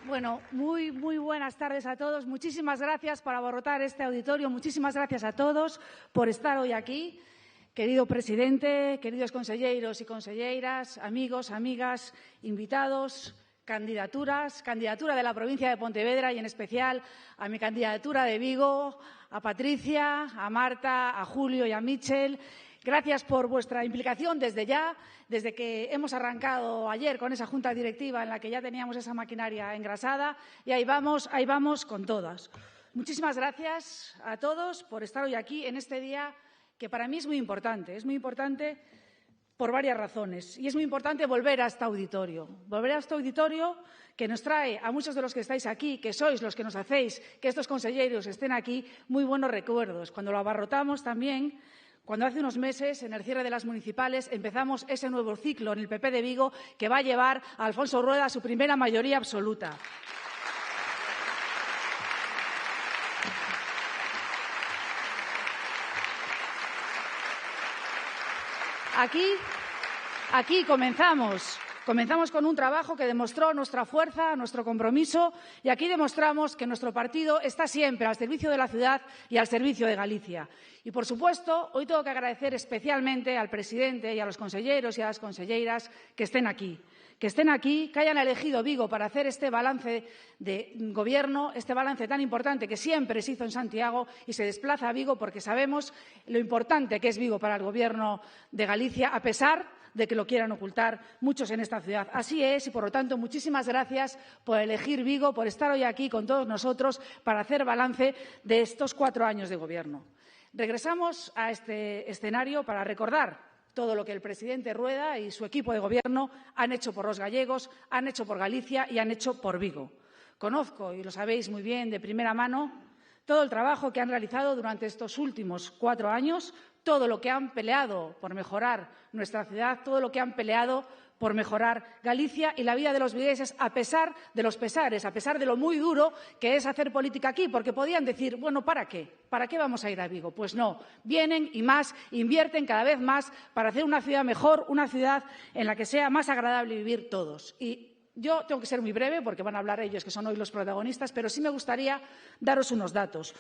Bueno, muy buenas tardes a todos. Muchísimas gracias por abarrotar este auditorio. Muchísimas gracias a todos por estar hoy aquí. Querido presidente, queridos conselleiros y conselleiras, amigos, amigas, invitados, candidatura de la provincia de Pontevedra y en especial a mi candidatura de Vigo, a Patricia, a Marta, a Julio y a Michel. Gracias por vuestra implicación desde ya, desde que hemos arrancado ayer con esa junta directiva en la que ya teníamos esa maquinaria engrasada y ahí vamos con todas. Muchísimas gracias a todos por estar hoy aquí en este día que para mí es muy importante por varias razones y es muy importante volver a este auditorio que nos trae a muchos de los que estáis aquí, que sois los que nos hacéis que estos conselleiros estén aquí, muy buenos recuerdos. Cuando lo abarrotamos también, cuando hace unos meses, en el cierre de las municipales, empezamos ese nuevo ciclo en el PP de Vigo que va a llevar a Alfonso Rueda a su primera mayoría absoluta. Aquí comenzamos con un trabajo que demostró nuestra fuerza, nuestro compromiso y aquí demostramos que nuestro partido está siempre al servicio de la ciudad y al servicio de Galicia. Y, por supuesto, hoy tengo que agradecer especialmente al presidente y a los conselleiros y a las conselleiras que estén aquí, que hayan elegido Vigo para hacer este balance de gobierno, este balance tan importante que siempre se hizo en Santiago y se desplaza a Vigo porque sabemos lo importante que es Vigo para el Gobierno de Galicia, a pesar de que lo quieran ocultar muchos en esta ciudad. Así es y, por lo tanto, muchísimas gracias por elegir Vigo, por estar hoy aquí con todos nosotros para hacer balance de estos 4 años de Gobierno. Regresamos a este escenario para recordar todo lo que el presidente Rueda y su equipo de Gobierno han hecho por los gallegos, han hecho por Galicia y han hecho por Vigo. Conozco, y lo sabéis muy bien de primera mano, todo el trabajo que han realizado durante estos últimos 4 años, todo lo que han peleado por mejorar nuestra ciudad, todo lo que han peleado por mejorar Galicia y la vida de los vigueses, a pesar de los pesares, a pesar de lo muy duro que es hacer política aquí, porque podían decir, bueno, ¿para qué? ¿Para qué vamos a ir a Vigo? Pues no, vienen y más, invierten cada vez más para hacer una ciudad mejor, una ciudad en la que sea más agradable vivir todos. Y yo tengo que ser muy breve porque van a hablar ellos, que son hoy los protagonistas, pero sí me gustaría daros unos datos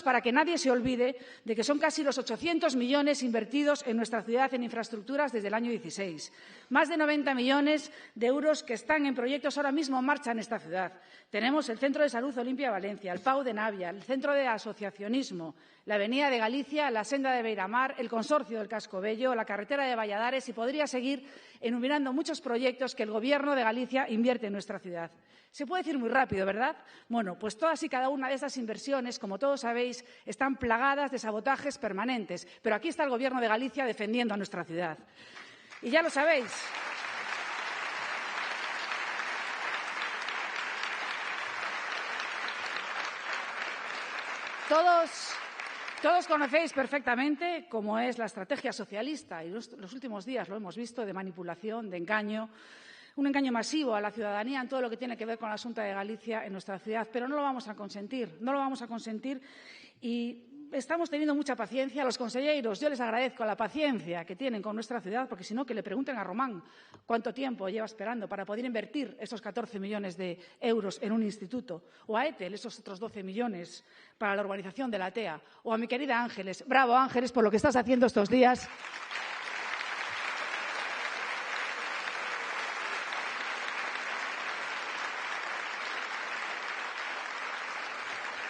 para que nadie se olvide de que son casi los 800 millones invertidos en nuestra ciudad en infraestructuras desde el año 16. Más de 90 millones de euros que están en proyectos ahora mismo en marcha en esta ciudad. Tenemos el Centro de Salud Olimpia Valencia, el PAU de Navia, el Centro de Asociacionismo, la Avenida de Galicia, la Senda de Beiramar, el Consorcio del Casco Bello, la carretera de Valladares, y podría seguir enumerando muchos proyectos que el Gobierno de Galicia invierte en nuestra ciudad. Se puede decir muy rápido, ¿verdad? Bueno, pues todas y cada una de estas inversiones, como todos sabéis, están plagadas de sabotajes permanentes. Pero aquí está el Gobierno de Galicia defendiendo a nuestra ciudad. Y ya lo sabéis. Todos conocéis perfectamente cómo es la estrategia socialista y los últimos días lo hemos visto, de manipulación, de engaño, un engaño masivo a la ciudadanía en todo lo que tiene que ver con la Xunta de Galicia en nuestra ciudad. Pero no lo vamos a consentir, no lo vamos a consentir, y estamos teniendo mucha paciencia. A los conselleiros yo les agradezco la paciencia que tienen con nuestra ciudad, porque si no, que le pregunten a Román cuánto tiempo lleva esperando para poder invertir esos 14 millones de euros en un instituto, o a ETEL esos otros 12 millones para la urbanización de la TEA, o a mi querida Ángeles. Bravo, Ángeles, por lo que estás haciendo estos días.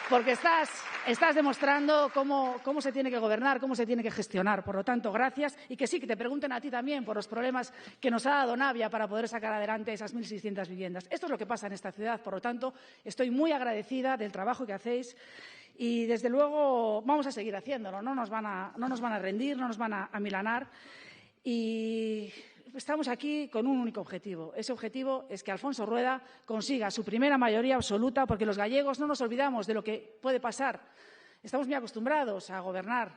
Porque estás demostrando cómo se tiene que gobernar, cómo se tiene que gestionar. Por lo tanto, gracias. Y que sí, que te pregunten a ti también por los problemas que nos ha dado Navia para poder sacar adelante esas 1.600 viviendas. Esto es lo que pasa en esta ciudad. Por lo tanto, estoy muy agradecida del trabajo que hacéis y, desde luego, vamos a seguir haciéndolo. No nos van a rendir, no nos van a amilanar. Y estamos aquí con un único objetivo. Ese objetivo es que Alfonso Rueda consiga su primera mayoría absoluta, porque los gallegos no nos olvidamos de lo que puede pasar. Estamos muy acostumbrados a gobernar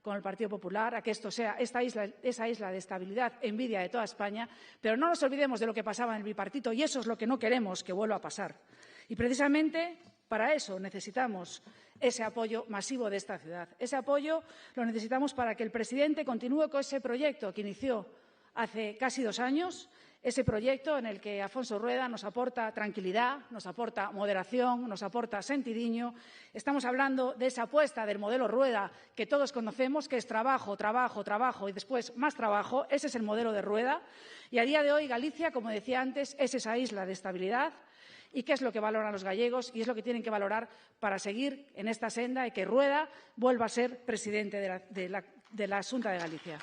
con el Partido Popular, a que esto sea esa isla de estabilidad, envidia de toda España, pero no nos olvidemos de lo que pasaba en el bipartito, y eso es lo que no queremos que vuelva a pasar. Y precisamente para eso necesitamos ese apoyo masivo de esta ciudad. Ese apoyo lo necesitamos para que el presidente continúe con ese proyecto que inició hace casi 2 años, ese proyecto en el que Alfonso Rueda nos aporta tranquilidad, nos aporta moderación, nos aporta sentidiño. Estamos hablando de esa apuesta del modelo Rueda que todos conocemos, que es trabajo, trabajo, trabajo y después más trabajo. Ese es el modelo de Rueda. Y a día de hoy Galicia, como decía antes, es esa isla de estabilidad. ¿Y qué es lo que valoran los gallegos? Y es lo que tienen que valorar para seguir en esta senda y que Rueda vuelva a ser presidente de la Xunta de Galicia.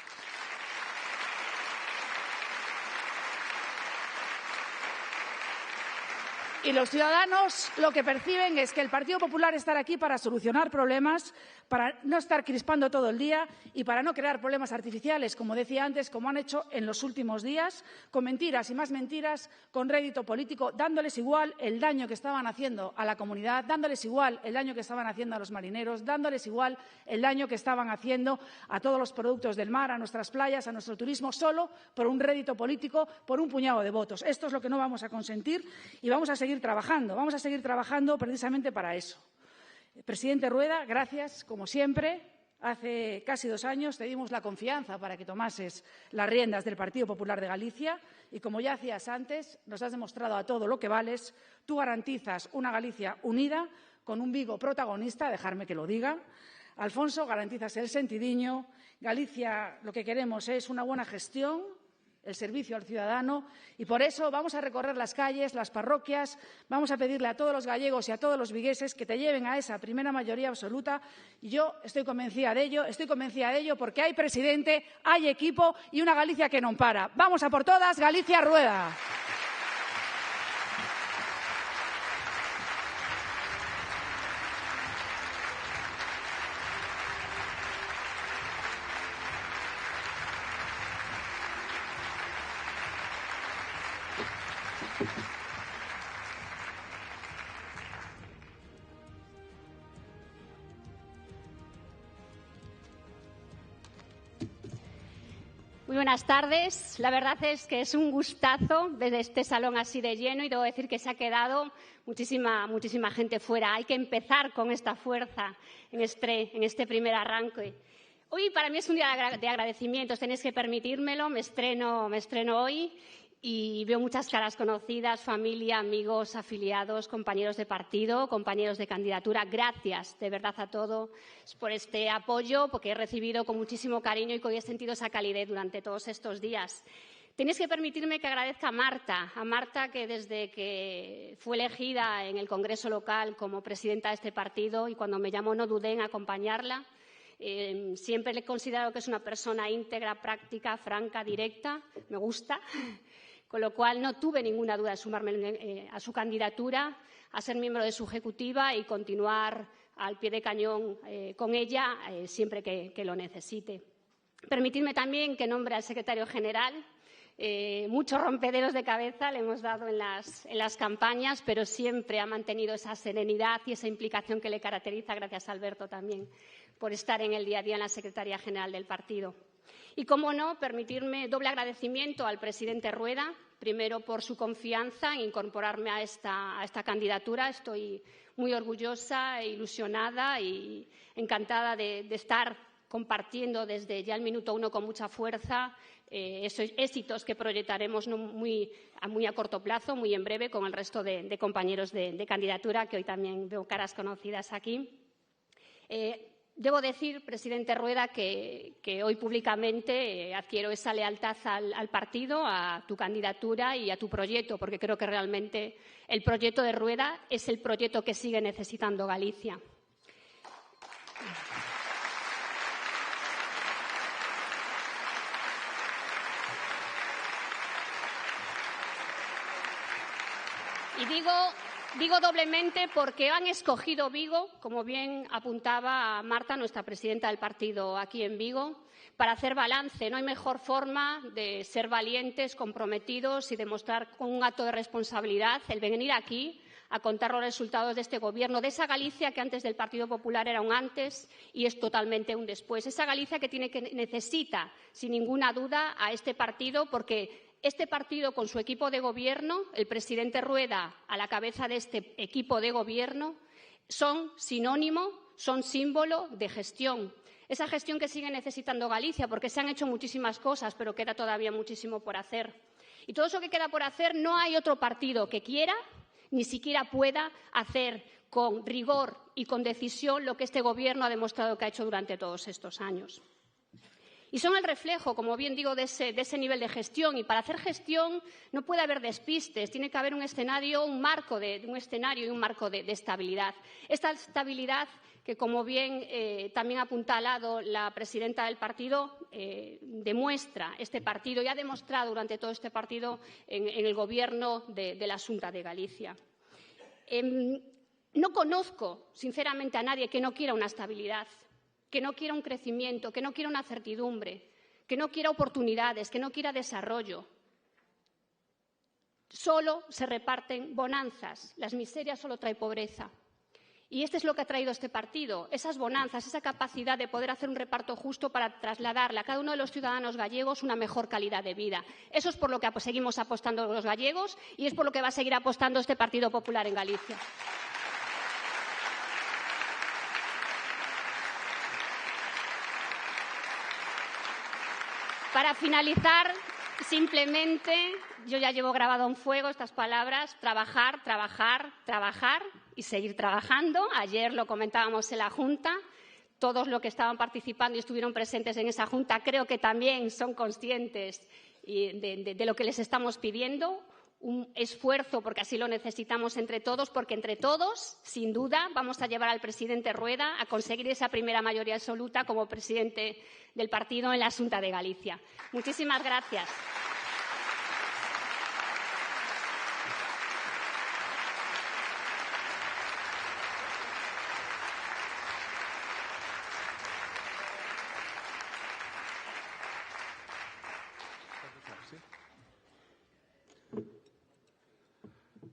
Y los ciudadanos lo que perciben es que el Partido Popular está aquí para solucionar problemas, para no estar crispando todo el día y para no crear problemas artificiales, como decía antes, como han hecho en los últimos días, con mentiras y más mentiras, con rédito político, dándoles igual el daño que estaban haciendo a la comunidad, dándoles igual el daño que estaban haciendo a los marineros, dándoles igual el daño que estaban haciendo a todos los productos del mar, a nuestras playas, a nuestro turismo, solo por un rédito político, por un puñado de votos. Esto es lo que no vamos a consentir y vamos a seguir trabajando precisamente para eso. Presidente Rueda, gracias, como siempre. Hace casi 2 años te dimos la confianza para que tomases las riendas del Partido Popular de Galicia y, como ya hacías antes, nos has demostrado a todo lo que vales. Tú garantizas una Galicia unida, con un Vigo protagonista, dejarme que lo diga. Alfonso, garantizas el sentidiño. Galicia, lo que queremos es una buena gestión, el servicio al ciudadano, y por eso vamos a recorrer las calles, las parroquias, vamos a pedirle a todos los gallegos y a todos los vigueses que te lleven a esa primera mayoría absoluta, y yo estoy convencida de ello porque hay presidente, hay equipo y una Galicia que no para. Vamos a por todas, Galicia Rueda. Muy buenas tardes. La verdad es que es un gustazo ver este salón así de lleno y debo decir que se ha quedado muchísima gente fuera. Hay que empezar con esta fuerza en este primer arranque. Hoy para mí es un día de agradecimientos, tenéis que permitírmelo, me estreno hoy y veo muchas caras conocidas, familia, amigos, afiliados, compañeros de partido, compañeros de candidatura. Gracias de verdad a todos por este apoyo, porque he recibido con muchísimo cariño y que hoy he sentido esa calidez durante todos estos días. Tenéis que permitirme que agradezca a Marta que desde que fue elegida en el Congreso local como presidenta de este partido y cuando me llamó no dudé en acompañarla. Siempre le he considerado que es una persona íntegra, práctica, franca, directa, me gusta, con lo cual no tuve ninguna duda de sumarme a su candidatura, a ser miembro de su ejecutiva y continuar al pie de cañón con ella siempre que lo necesite. Permitidme también que nombre al secretario general. Muchos rompederos de cabeza le hemos dado en las campañas, pero siempre ha mantenido esa serenidad y esa implicación que le caracteriza. Gracias, Alberto, también por estar en el día a día en la Secretaría General del partido. Y, cómo no, permitirme doble agradecimiento al presidente Rueda, primero por su confianza en incorporarme a esta candidatura. Estoy muy orgullosa, ilusionada y encantada de estar compartiendo desde ya el minuto 1 con mucha fuerza esos éxitos que proyectaremos muy a corto plazo, muy en breve, con el resto de compañeros de candidatura, que hoy también veo caras conocidas aquí. Debo decir, presidente Rueda, que hoy públicamente adquiero esa lealtad al partido, a tu candidatura y a tu proyecto, porque creo que realmente el proyecto de Rueda es el proyecto que sigue necesitando Galicia. Y digo doblemente porque han escogido Vigo, como bien apuntaba Marta, nuestra presidenta del partido aquí en Vigo, para hacer balance. No hay mejor forma de ser valientes, comprometidos y demostrar con un acto de responsabilidad el venir aquí a contar los resultados de este Gobierno, de esa Galicia que antes del Partido Popular era un antes y es totalmente un después. Esa Galicia que necesita, sin ninguna duda, a este partido, porque este partido, con su equipo de gobierno, el presidente Rueda a la cabeza de este equipo de gobierno, son sinónimo, son símbolo de gestión. Esa gestión que sigue necesitando Galicia, porque se han hecho muchísimas cosas, pero queda todavía muchísimo por hacer. Y todo eso que queda por hacer no hay otro partido que quiera, ni siquiera pueda hacer con rigor y con decisión lo que este Gobierno ha demostrado que ha hecho durante todos estos años. Y son el reflejo, como bien digo, de ese nivel de gestión. Y para hacer gestión no puede haber despistes, tiene que haber un escenario, un marco de estabilidad. Esta estabilidad que, como bien también ha apuntalado la presidenta del partido, demuestra este partido y ha demostrado durante todo este partido en el Gobierno de la Xunta de Galicia. No conozco, sinceramente, a nadie que no quiera una estabilidad, que no quiera un crecimiento, que no quiera una certidumbre, que no quiera oportunidades, que no quiera desarrollo. Solo se reparten bonanzas. Las miserias solo trae pobreza. Y esto es lo que ha traído este partido, esas bonanzas, esa capacidad de poder hacer un reparto justo para trasladarle a cada uno de los ciudadanos gallegos una mejor calidad de vida. Eso es por lo que seguimos apostando los gallegos y es por lo que va a seguir apostando este Partido Popular en Galicia. Para finalizar, simplemente, yo ya llevo grabado en fuego estas palabras: trabajar, trabajar, trabajar y seguir trabajando. Ayer lo comentábamos en la Junta. Todos los que estaban participando y estuvieron presentes en esa Junta creo que también son conscientes de lo que les estamos pidiendo. Un esfuerzo, porque así lo necesitamos entre todos, porque entre todos, sin duda, vamos a llevar al presidente Rueda a conseguir esa primera mayoría absoluta como presidente del partido en la Xunta de Galicia. Muchísimas gracias.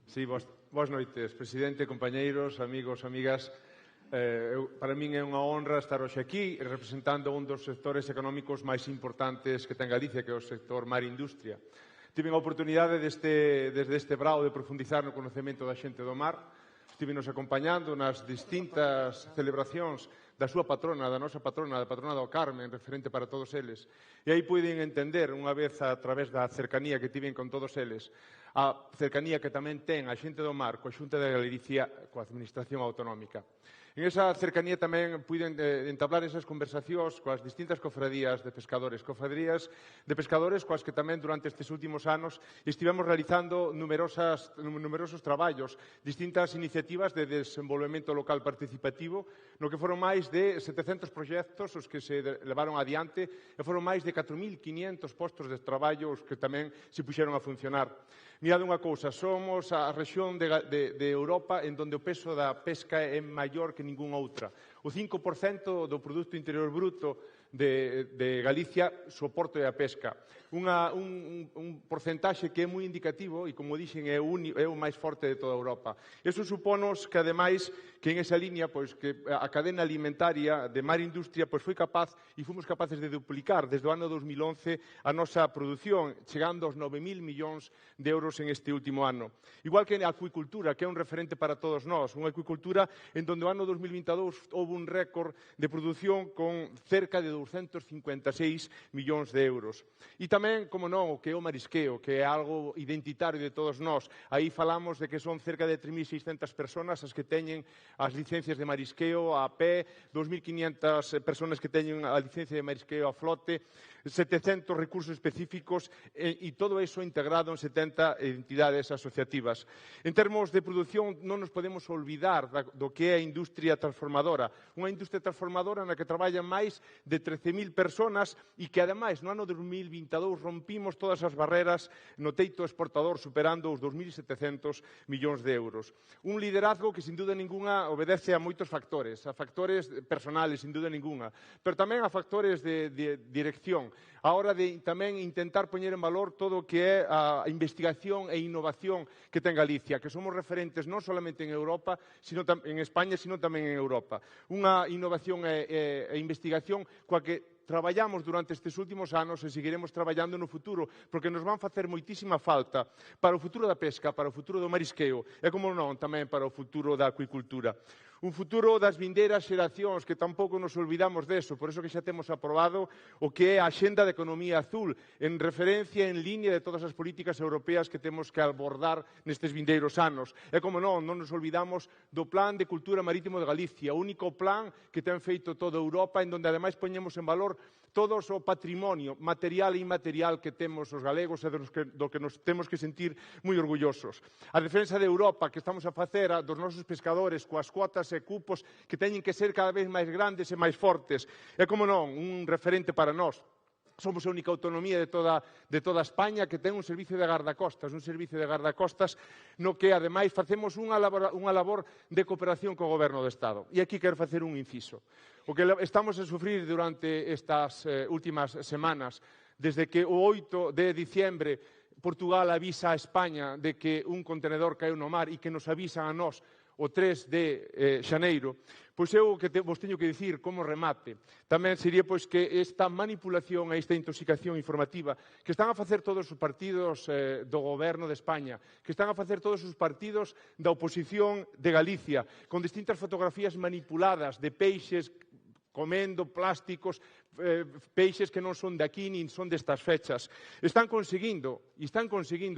Sí, boas noites, presidente, compañeiros, amigos, amigas. Para min é unha honra estar hoxe aquí representando un dos sectores económicos máis importantes que ten Galicia, que é o sector mar e industria. Tive a oportunidade desde este brao de profundizar no conocemento da xente do mar. Estívenos acompañando nas distintas celebracións da súa patrona, da nosa patrona, da patrona do Carmen, referente para todos eles. E aí puiden entender, unha vez a través da cercanía que tiven con todos eles, a cercanía que tamén ten a xente do mar coa Xunta de Galicia coa Administración Autonómica. En esa cercanía tamén puiden entablar esas conversacións coas distintas cofradías de pescadores coas que tamén durante estes últimos anos estivemos realizando numerosos traballos, distintas iniciativas de desenvolvemento local participativo, no que foron máis de 700 proxectos os que se levaron adiante e foron máis de 4.500 postos de traballo os que tamén se puxeron a funcionar. Mirad unha cousa, somos a rexión de Europa en donde o peso da pesca é maior que ningunha outra. O 5% do Produto Interior Bruto de Galicia soporta a pesca. Un porcentaxe que é moi indicativo e, como dixen, é o máis forte de toda Europa. Iso supónos que, ademais, que en esa línea, pois, que a cadena alimentaria de Mar Industria pois, foi capaz e fomos capaces de duplicar desde o ano 2011 a nosa produción, chegando aos 9.000 millóns de euros en este último ano. Igual que a acuicultura, que é un referente para todos nós, unha acuicultura en donde o ano 2022 houve un récord de produción con cerca de 256 millóns de euros. E tamén, como non, o que é o marisqueo, que é algo identitario de todos nós. Aí falamos de que son cerca de 3.600 personas as que teñen as licencias de marisqueo a pé, 2.500 personas que teñen a licencia de marisqueo a flote, 700 recursos específicos e todo eso integrado en 70 entidades asociativas. En termos de produción, non nos podemos olvidar do que é a industria transformadora. Unha industria transformadora na que traballan máis de 13.000 personas e que, ademais, no ano 2022 rompimos todas as barreras no teito exportador, superando os 2.700 millóns de euros. Un liderazgo que, sin duda ninguna, obedece a moitos factores, a factores personales, sin duda ninguna, pero tamén a factores de dirección, a hora de tamén intentar poñer en valor todo o que é a investigación e innovación que ten Galicia, que somos referentes non solamente en Europa, sino en España, sino tamén en Europa. Unha innovación e investigación coa que traballamos durante estes últimos anos e seguiremos traballando no futuro, porque nos van facer moitísima falta para o futuro da pesca, para o futuro do marisqueo e, como non, tamén para o futuro da acuicultura. Un futuro das vindeiras xeracións, que tampouco nos olvidamos deso, por eso que xa temos aprobado o que é a Axenda de Economía Azul, en referencia en línea de todas as políticas europeas que temos que abordar nestes vindeiros anos. E, como non nos olvidamos do Plan de Cultura Marítimo de Galicia, o único plan que ten feito toda Europa, en donde ademais poñemos en valor todo o patrimonio material e inmaterial que temos os galegos e do que nos temos que sentir moi orgullosos. A defensa de Europa que estamos a facer dos nosos pescadores coas cuotas e cupos que teñen que ser cada vez máis grandes e máis fortes. E, como non, un referente para nós. Somos a única autonomía de toda España que ten un servicio de gardacostas, no que, ademais, facemos unha labor de cooperación co Goberno do Estado. E aquí quero facer un inciso. O que estamos a sufrir durante estas últimas semanas, desde que o 8 de diciembre Portugal avisa a España de que un contenedor caeu no mar e que nos avisan a nós o 3 de xaneiro, pois eu que vos teño que dicir como remate tamén sería pois que esta manipulación e esta intoxicación informativa que están a facer todos os partidos do Goberno de España, que están a facer todos os partidos da oposición de Galicia, con distintas fotografías manipuladas de peixes comendo plásticos, peixes que non son de aquí nin son destas fechas. Están conseguindo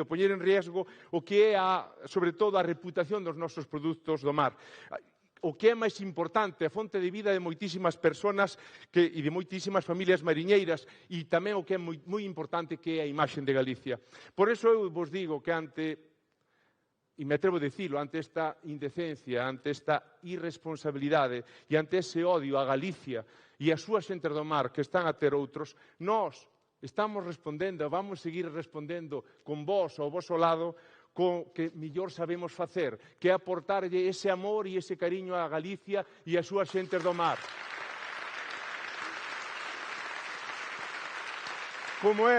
poñer en riesgo o que é, sobre todo, a reputación dos nosos produtos do mar. O que é máis importante, a fonte de vida de moitísimas persoas e de moitísimas familias mariñeiras e tamén o que é moi importante que é a imaxe de Galicia. Por eso eu vos digo que e me atrevo a dicilo, ante esta indecencia, ante esta irresponsabilidade e ante ese odio a Galicia e a súa xente do mar que están a ter outros, nós estamos respondendo, vamos seguir respondendo con vos ao voso lado, co que mellor sabemos facer, que é aportarlle ese amor e ese cariño a Galicia e a súa xente do mar. Como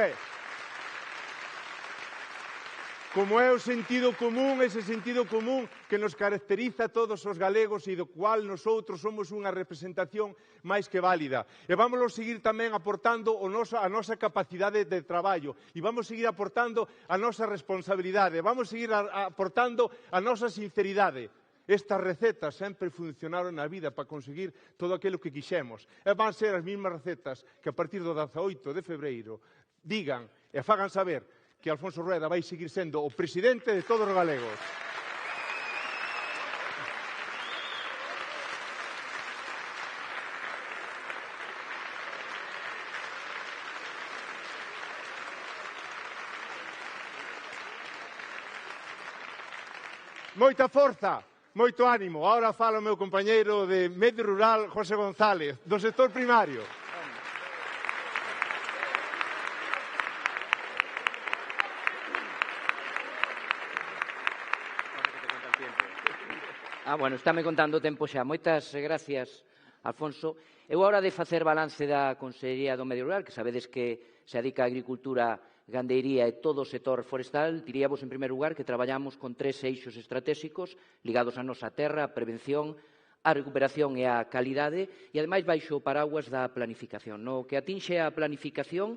é o sentido común, ese sentido común que nos caracteriza a todos os galegos e do cual nosotros somos unha representación máis que válida. E vamos seguir tamén aportando a nosa capacidade de traballo e vamos seguir aportando a nosa responsabilidade, vamos seguir aportando a nosa sinceridade. Estas recetas sempre funcionaron na vida para conseguir todo aquilo que quixemos. E van ser as mesmas recetas que a partir do 18 de febreiro digan e fagan saber que Alfonso Rueda vai seguir sendo o presidente de todos os galegos. Moita forza, moito ánimo. Ahora fala o meu compañeiro de Medio Rural, José González, do sector primario. Bueno, estáme contando o tempo xa. Moitas gracias, Alfonso. Eu, a hora de facer balance da Consellería do Medio Rural, que sabedes que se dedica a agricultura, gandeiría e todo o sector forestal, diríamos, en primeiro lugar, que traballamos con 3 eixos estratégicos ligados á nosa terra, a prevención, a recuperación e a calidade, e, ademais, baixo o paraguas da planificación. No que atinxe a planificación,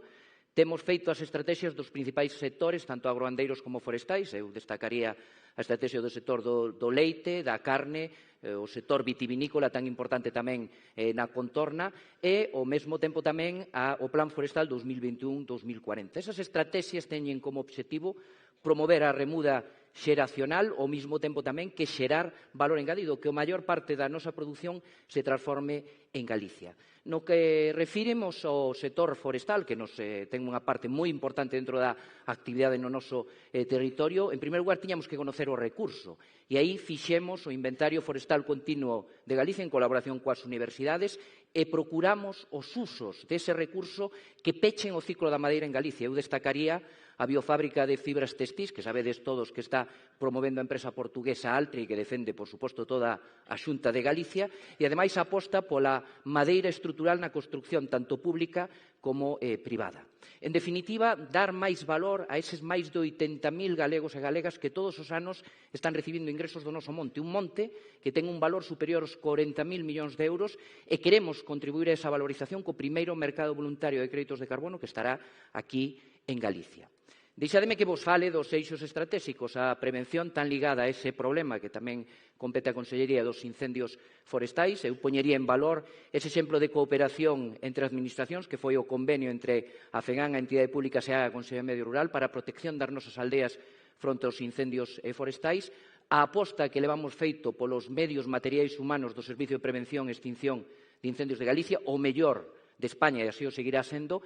temos feito as estrategias dos principais sectores, tanto agrogandeiros como forestais. Eu destacaría a estrategia do sector do leite, da carne, o sector vitivinícola tan importante tamén na contorna e, ao mesmo tempo, tamén o Plan Forestal 2021-2040. Esas estrategias teñen como obxectivo promover a remuda xeracional, ao mesmo tempo tamén que xerar valor engadido, que a maior parte da nosa produción se transforme en Galicia. No que refiremos ao sector forestal, que nos ten unha parte moi importante dentro da actividade no noso territorio, en primeiro lugar, tiñamos que conocer o recurso. E aí fixemos o inventario forestal continuo de Galicia en colaboración coas universidades e procuramos os usos dese recurso que pechen o ciclo da madeira en Galicia. Eu destacaría a biofábrica de fibras textís, que sabedes todos que está promovendo a empresa portuguesa Altri, que defende, por suposto, toda a Xunta de Galicia, e, ademais, aposta pola madeira estrutural na construcción, tanto pública como privada. En definitiva, dar máis valor a eses máis de 80.000 galegos e galegas que todos os anos están recibindo ingresos do noso monte. Un monte que ten un valor superior aos 40.000 millóns de euros e queremos contribuir a esa valorización co primeiro mercado voluntario de créditos de carbono que estará aquí en Galicia. Deixademe que vos fale dos eixos estratégicos, a prevención tan ligada a ese problema que tamén compete a Consellería dos incendios forestais. Eu poñería en valor ese exemplo de cooperación entre administracións que foi o convenio entre a FEGAN, a Entidade Pública e a Consellería de Medio Rural para a protección das nosas aldeas fronte aos incendios forestais, a aposta que levamos feito polos medios materiais humanos do Servicio de Prevención e Extinción de Incendios de Galicia, o mellor de España, e así o seguirá sendo,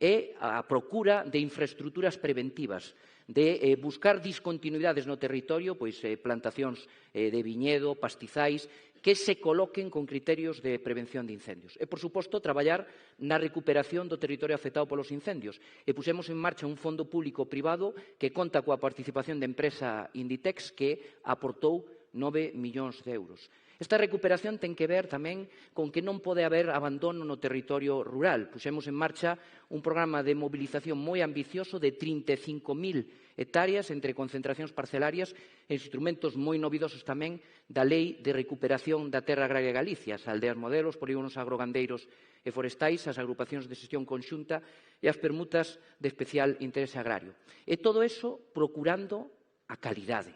e a procura de infraestructuras preventivas, de buscar discontinuidades no territorio, pois plantacións de viñedo, pastizais, que se coloquen con criterios de prevención de incendios. E, por suposto, traballar na recuperación do territorio afectado polos incendios. E pusemos en marcha un fondo público-privado que conta coa participación da empresa Inditex, que aportou 9 millóns de euros. Esta recuperación ten que ver tamén con que non pode haber abandono no territorio rural. Puxemos en marcha un programa de mobilización moi ambicioso de 35.000 hectáreas entre concentracións parcelarias e instrumentos moi novidosos tamén da Lei de Recuperación da Terra Agraria de Galicia, as aldeas modelos, polígonos agrogandeiros e forestais, as agrupacións de xestión conxunta e as permutas de especial interese agrario. E todo eso procurando a calidade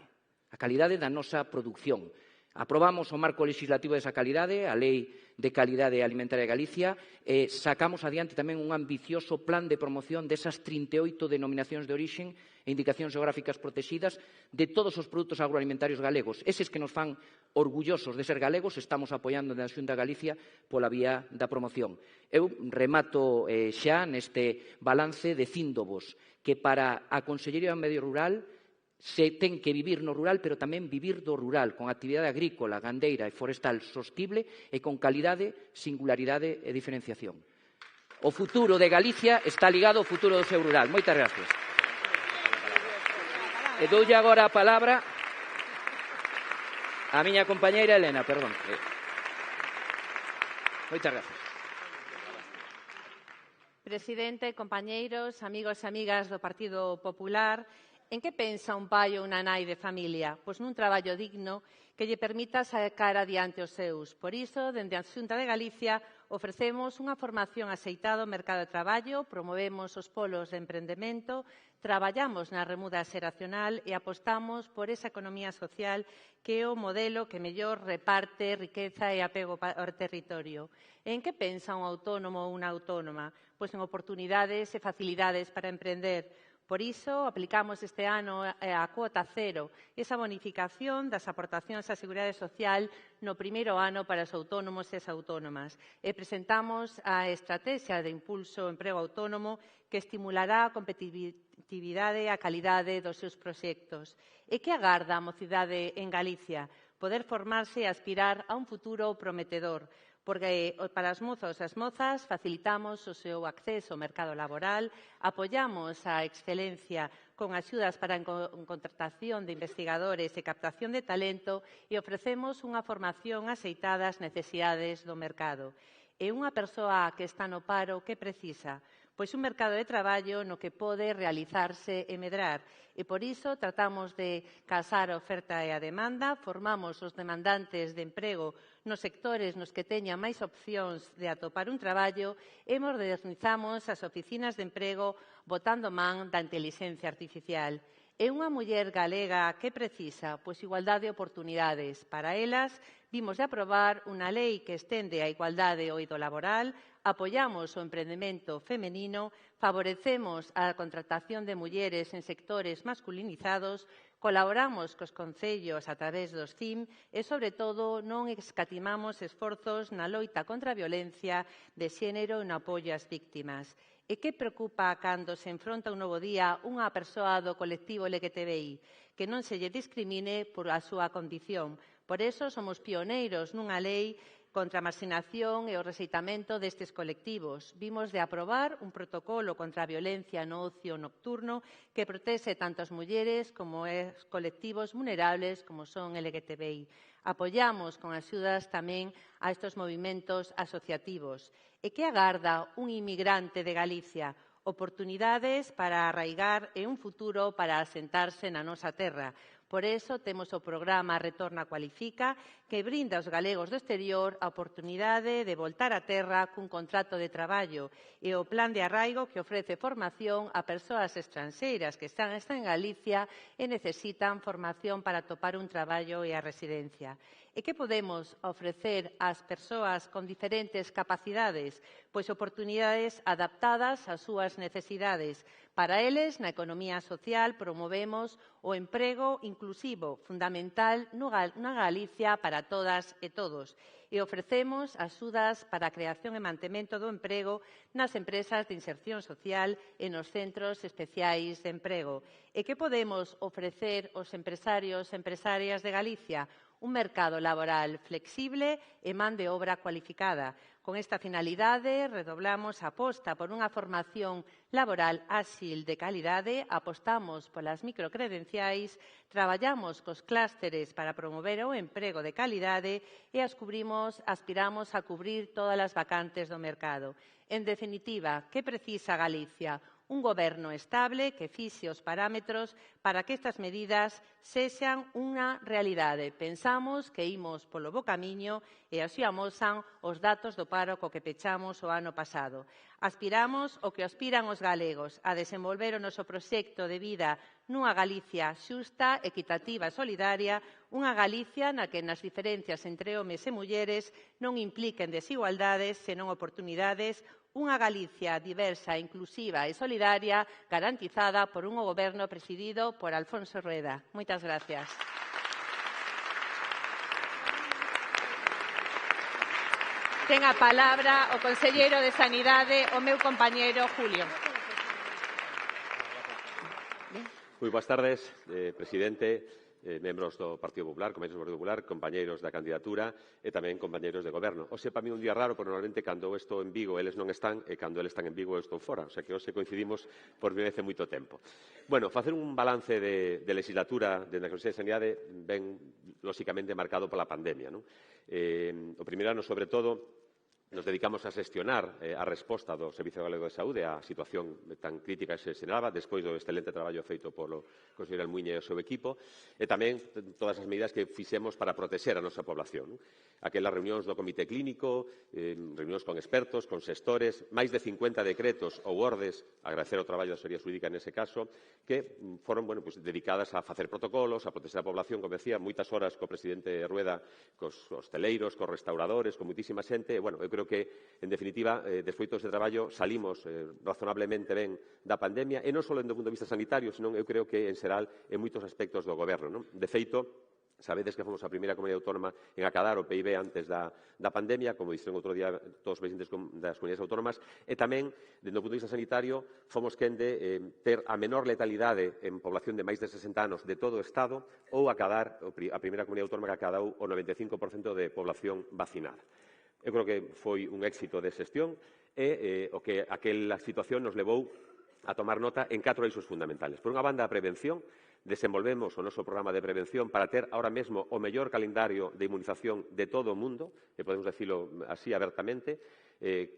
da nosa produción. Aprobamos o marco legislativo desa calidade, a Lei de Calidade Alimentaria de Galicia, e sacamos adiante tamén un ambicioso plan de promoción desas 38 denominacións de orixen e indicacións geográficas protegidas de todos os produtos agroalimentarios galegos. Eses que nos fan orgullosos de ser galegos, estamos apoiando na Xunta de Galicia pola vía da promoción. Eu remato xa neste balance dicíndovos que para a Consellería do Medio Rural se ten que vivir no rural, pero tamén vivir do rural, con actividade agrícola, gandeira e forestal sostible e con calidade, singularidade e diferenciación. O futuro de Galicia está ligado ao futuro do seu rural. Moitas gracias. E doulle agora a palabra a miña compañeira Elena, perdón. Moitas gracias. Presidente, compañeiros, amigos e amigas do Partido Popular, en que pensa un pai ou unha nai de familia? Pois nun traballo digno que lle permita sacar adiante os seus. Por iso, dende a Xunta de Galicia, ofrecemos unha formación axeitada ao mercado de traballo, promovemos os polos de emprendemento, traballamos na remuda xeracional e apostamos por esa economía social que é o modelo que mellor reparte riqueza e apego ao territorio. En que pensa un autónomo ou unha autónoma? Pois en oportunidades e facilidades para emprender. Por iso, aplicamos este ano a cuota cero, esa bonificación das aportacións á Seguridade Social no primeiro ano para os autónomos e as autónomas. E presentamos a Estrategia de Impulso ao Emprego Autónomo que estimulará a competitividade e a calidade dos seus proxectos. E que agarda a mocidade en Galicia? Poder formarse e aspirar a un futuro prometedor, porque para os mozos e as mozas facilitamos o seu acceso ao mercado laboral, apoiamos a excelencia con axudas para a contratación de investigadores e captación de talento e ofrecemos unha formación axeitada ás necesidades do mercado. E unha persoa que está no paro, que precisa? Pois un mercado de traballo no que pode realizarse e medrar. E por iso tratamos de casar a oferta e a demanda, formamos os demandantes de emprego nos sectores nos que teñan máis opcións de atopar un traballo e modernizamos as oficinas de emprego botando man da intelixencia artificial. E unha muller galega que precisa? Pois igualdade de oportunidades. Para elas, vimos de aprobar unha lei que estende a igualdade ao eido laboral, apoiamos o emprendemento femenino, favorecemos a contratación de mulleres en sectores masculinizados, colaboramos cos concellos a través dos CIM e, sobre todo, non escatimamos esforzos na loita contra a violencia de xénero e no apoio ás víctimas. E que preocupa cando se enfronta un novo día unha persoa do colectivo LGTBI? Que non se lle discrimine por a súa condición. Por eso somos pioneiros nunha lei contra a marxinación e o rexeitamento destes colectivos. Vimos de aprobar un protocolo contra a violencia no ocio nocturno que protexe tanto as mulleres como os colectivos vulnerables como son LGTBI. Apoiamos con axudas tamén a estes movimentos asociativos. E que agarda un inmigrante de Galicia? Oportunidades para arraigar e un futuro para asentarse na nosa terra. Por iso temos o programa Retorna Cualifica, que brinda aos galegos do exterior a oportunidade de voltar á terra cun contrato de traballo e o plan de arraigo que ofrece formación a persoas estranxeiras que están en Galicia e necesitan formación para atopar un traballo e a residencia. E que podemos ofrecer ás persoas con diferentes capacidades? Pois oportunidades adaptadas ás súas necesidades. Para eles, na economía social, promovemos o emprego inclusivo, fundamental na Galicia para todas e todos. E ofrecemos axudas para a creación e mantemento do emprego nas empresas de inserción social e nos centros especiais de emprego. E que podemos ofrecer aos empresarios e empresarias de Galicia? Un mercado laboral flexible e man de obra cualificada. Con esta finalidade, redoblamos a aposta por unha formación laboral áxil de calidade, apostamos polas microcredenciais, traballamos cos clústeres para promover o emprego de calidade e aspiramos a cubrir todas as vacantes do mercado. En definitiva, que precisa Galicia? Un goberno estable que fixe os parámetros para que estas medidas sexan unha realidade. Pensamos que imos polo bo camiño e así amosan os datos do paro co que pechamos o ano pasado. Aspiramos o que aspiran os galegos, a desenvolver o noso proxecto de vida nunha Galicia xusta, equitativa e solidaria, unha Galicia na que nas diferencias entre homes e mulleres non impliquen desigualdades, senón oportunidades, unha Galicia diversa, inclusiva e solidaria, garantizada por un goberno presidido por Alfonso Rueda. Moitas gracias. Ten a palabra o conselleiro de Sanidade, o meu compañeiro Julio. Moi boas tardes, presidente, membros do Partido Popular, compañeiros do Partido Popular, compañeiros da candidatura e tamén compañeiros de goberno. Hoxe, para mí, un día raro, porque normalmente cando eu estou en Vigo, eles non están, e cando eles están en Vigo, eu estou fora. O sea que hoxe coincidimos por primeira vez en moito tempo. Bueno, facer un balance de legislatura dentro da Consellería de Sanidade ben, lóxicamente, marcado pola pandemia. Non? O primeiro ano, sobre todo, nos dedicamos a xestionar a resposta do Servicio Galego de Saúde á situación tan crítica que se xeraba despois do excelente traballo feito polo conselleiro Almuña e o seu equipo e tamén todas as medidas que fixemos para protexer a nosa población. Aquelas reunións do Comité Clínico, reunións con expertos, con xestores, máis de 50 decretos ou ordes, agradecer o traballo da Asesoría Xurídica nese caso, que foron dedicadas a facer protocolos, a protexer a población, como decía, moitas horas co presidente Rueda, cos hosteleiros, cos restauradores, con moitísima xente, e, bueno, eu creo creo que, en definitiva, despois de todo este traballo, salimos razonablemente ben da pandemia, e non só do punto de vista sanitario, senón eu creo que, en xeral, en moitos aspectos do Goberno, non? De feito, sabedes que fomos a primeira comunidade autónoma en acadar o PIB antes da pandemia, como dixeron outro día todos os presidentes das comunidades autónomas, e tamén, dentro do punto de vista sanitario, fomos quen de ter a menor letalidade en población de máis de 60 anos de todo o Estado, ou acadar a primeira comunidade autónoma que acadou o 95% de población vacinada. Eu creo que foi un éxito de xestión e o que aquela situación nos levou a tomar nota en 4 eixos fundamentales. Por unha banda, a prevención. Desenvolvemos o noso programa de prevención para ter ahora mesmo o mellor calendario de inmunización de todo o mundo, e podemos decirlo así abertamente,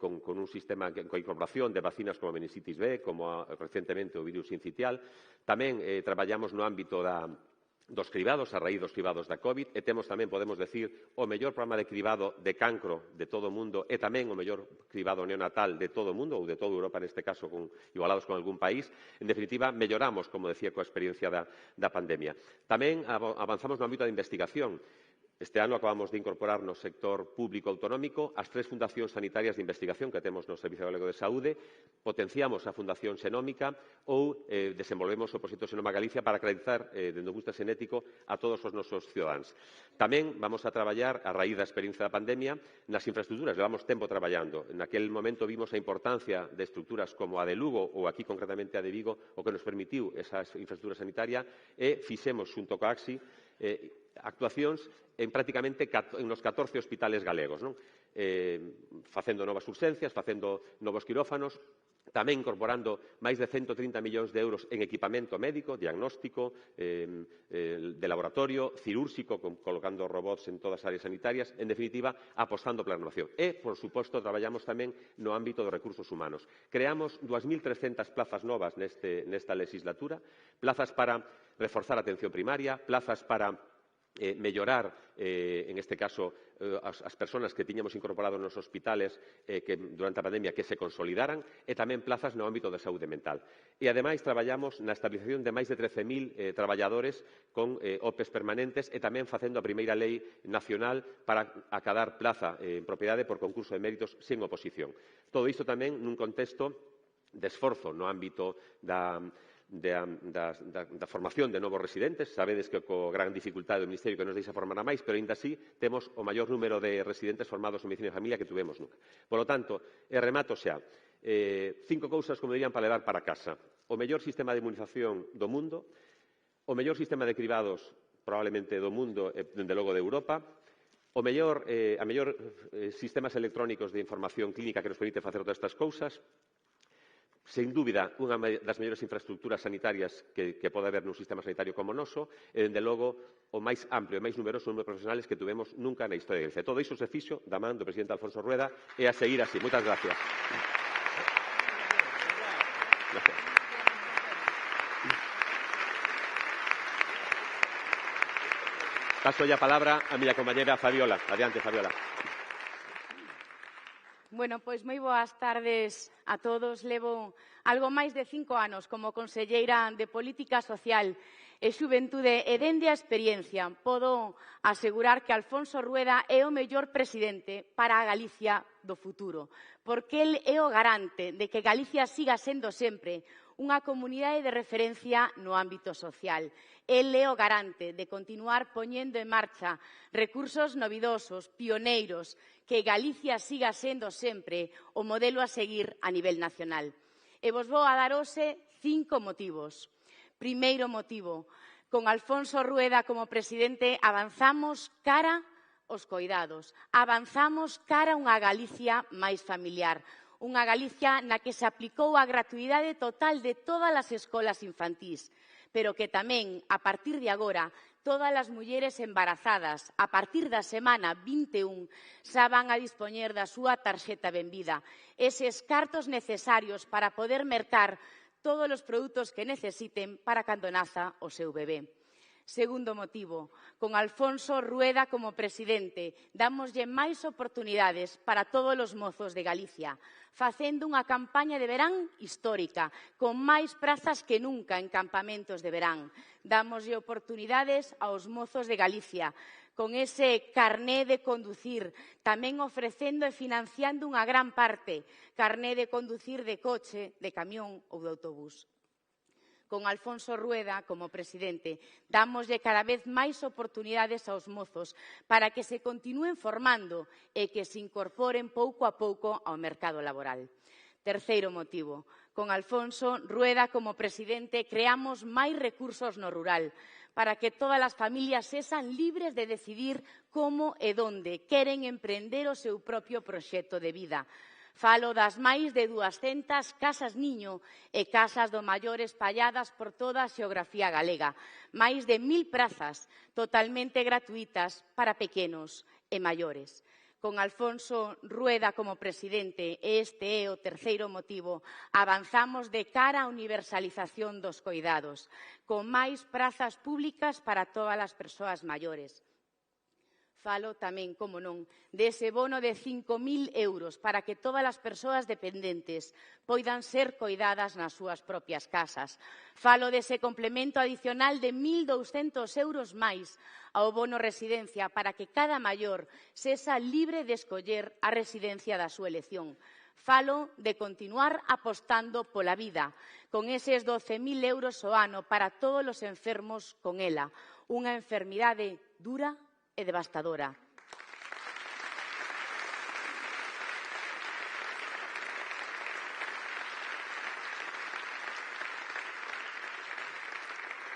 con un sistema con incorporación de vacinas como a meningitis B, como recentemente o virus sincitial. Tamén traballamos no ámbito dos cribados, a raíz dos cribados da COVID, e temos tamén, podemos decir, o mellor programa de cribado de cancro de todo o mundo e tamén o mellor cribado neonatal de todo o mundo, ou de toda Europa, neste caso, igualados con algún país. En definitiva, melloramos, como decía, coa experiencia da pandemia. Tamén avanzamos no ámbito da investigación. Este ano acabamos de incorporar no sector público autonómico as 3 fundacións sanitarias de investigación que temos no Servicio Galego de Saúde, potenciamos a Fundación Xenómica ou desenvolvemos o proxecto Xenoma Galicia para acreditar, dende o punto xenético, a todos os nosos cidadáns. Tamén vamos a traballar, a raíz da experiencia da pandemia, nas infraestructuras. Levamos tempo traballando. Naquel momento vimos a importancia de estructuras como a de Lugo ou aquí concretamente a de Vigo, o que nos permitiu esa infraestructura sanitaria, e fixemos, xunto coa AXI, actuacións en prácticamente nos 14 hospitales galegos, non? Facendo novas urxencias, facendo novos quirófanos, tamén incorporando máis de 130 millóns de euros en equipamento médico, diagnóstico, de laboratorio, cirúrxico, colocando robots en todas as áreas sanitarias, en definitiva, apostando pola renovación. E, por suposto, traballamos tamén no ámbito dos recursos humanos. Creamos 2.300 plazas novas nesta legislatura, plazas para reforzar a atención primaria, plazas para mellorar, en este caso, as persoas que tiñamos incorporado nos hospitales que durante a pandemia que se consolidaran, e tamén plazas no ámbito da saúde mental. E, ademais, traballamos na estabilización de máis de 13.000 traballadores con OPEs permanentes e tamén facendo a primeira lei nacional para acadar plaza en propiedade por concurso de méritos sen oposición. Todo isto tamén nun contexto de esforzo no ámbito da formación de novos residentes. Sabedes que co gran dificultade do Ministerio que nos deixa formar a máis, pero ainda así temos o maior número de residentes formados en medicina de familia que tuvemos nunca. Por lo tanto, remato xa. 5 cousas, como dirían, para levar para casa. O mellor sistema de inmunización do mundo, o mellor sistema de cribados probablemente do mundo e, dende logo, de Europa, a mellor sistemas electrónicos de información clínica que nos permite facer todas estas cousas, sen dúbida, unha das mellores infraestructuras sanitarias que pode haber nun sistema sanitario como o noso, e, dende logo, o máis amplio e máis numeroso número de profesionales que tuvemos nunca na historia de Galicia. Todo iso se fixo da man do presidente Alfonso Rueda e a seguir así. Moitas gracias. Paso a palabra a miña compañera Fabiola. Adiante, Fabiola. Bueno, pois moi boas tardes a todos. Levo algo máis de 5 anos como conselleira de Política Social e Xuventude e dende a experiencia podo asegurar que Alfonso Rueda é o mellor presidente para a Galicia do futuro, porque el é o garante de que Galicia siga sendo sempre unha comunidade de referencia no ámbito social. El é o garante de continuar poñendo en marcha recursos novidosos, pioneiros, que Galicia siga sendo sempre o modelo a seguir a nivel nacional. E vos vou a dar hoxe 5 motivos. Primeiro motivo, con Alfonso Rueda como presidente avanzamos cara aos coidados, avanzamos cara a unha Galicia máis familiar, unha Galicia na que se aplicou a gratuidade total de todas as escolas infantís, pero que tamén, a partir de agora, todas as mulleres embarazadas, a partir da semana 21, xa van a dispoñer da súa tarxeta benvida, eses cartos necesarios para poder mercar todos os produtos que necesiten para cando naza o seu bebé. Segundo motivo, con Alfonso Rueda como presidente, dámoslle máis oportunidades para todos os mozos de Galicia, facendo unha campaña de verán histórica, con máis prazas que nunca en campamentos de verán. Dámoslle oportunidades aos mozos de Galicia, con ese carné de conducir, tamén ofrecendo e financiando unha gran parte, carné de conducir de coche, de camión ou de autobús. Con Alfonso Rueda como presidente, dámoslle cada vez máis oportunidades aos mozos para que se continúen formando e que se incorporen pouco a pouco ao mercado laboral. Terceiro motivo, con Alfonso Rueda como presidente creamos máis recursos no rural para que todas as familias sexan libres de decidir como e onde queren emprender o seu propio proxecto de vida. Falo das máis de 200 casas niño e casas do maior espalladas por toda a xeografía galega. Máis de 1000 prazas totalmente gratuitas para pequenos e maiores. Con Alfonso Rueda como presidente, e este é o terceiro motivo, avanzamos de cara á universalización dos coidados, con máis prazas públicas para todas as persoas maiores. Falo tamén, como non, dese bono de 5.000 euros para que todas as persoas dependentes poidan ser coidadas nas súas propias casas. Falo dese complemento adicional de 1.200 euros máis ao bono residencia para que cada maior sexa libre de escoller a residencia da súa elección. Falo de continuar apostando pola vida, con eses 12.000 euros ao ano para todos os enfermos con ela, unha enfermidade dura e devastadora.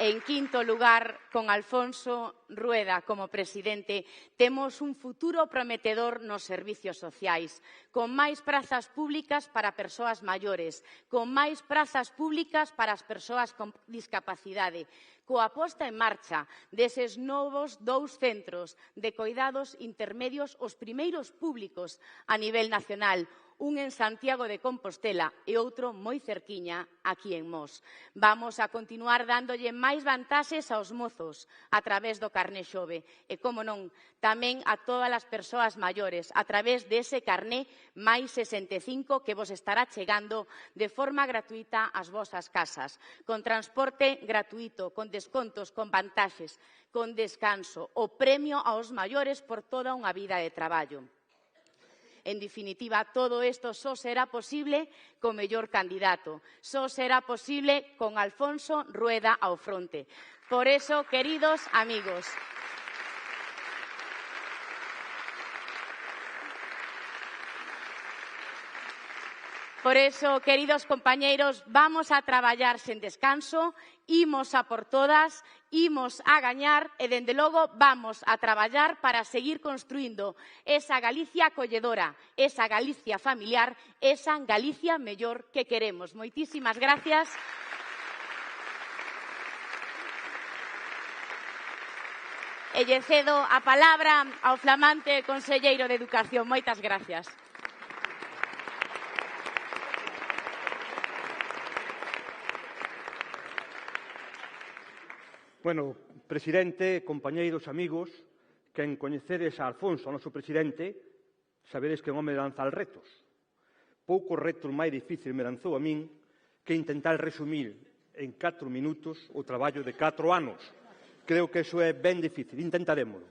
En quinto lugar, con Alfonso Rueda como presidente, temos un futuro prometedor nos servicios sociais, con máis prazas públicas para persoas maiores, con máis prazas públicas para as persoas con discapacidade, coa posta en marcha deses novos 2 centros de coidados intermedios, os primeiros públicos a nivel nacional, un en Santiago de Compostela e outro moi cerquiña aquí en Mos. Vamos a continuar dándolle máis vantaxes aos mozos a través do carné xove e, como non, tamén a todas as persoas maiores a través dese carné máis 65 que vos estará chegando de forma gratuita ás vosas casas, con transporte gratuito, con descontos, con vantaxes, con descanso, o premio aos maiores por toda unha vida de traballo. En definitiva, todo isto só será posible co mellor candidato, só será posible con Alfonso Rueda ao fronte. Por eso, queridos amigos, por eso, queridos compañeiros, vamos a traballar sen descanso, imos a por todas, imos a gañar e, dende logo, vamos a traballar para seguir construindo esa Galicia acolledora, esa Galicia familiar, esa Galicia mellor que queremos. Moitísimas gracias. E lle cedo a palabra ao flamante conselleiro de Educación. Moitas gracias. Bueno, presidente, compañeiros, amigos, quen coñecedes a Alfonso, o noso presidente, sabedes que é un home de lanzar retos. Poucos retos máis difíciles me lanzou a min que intentar resumir en 4 minutos o traballo de 4 anos. Creo que iso é ben difícil, intentarémolo.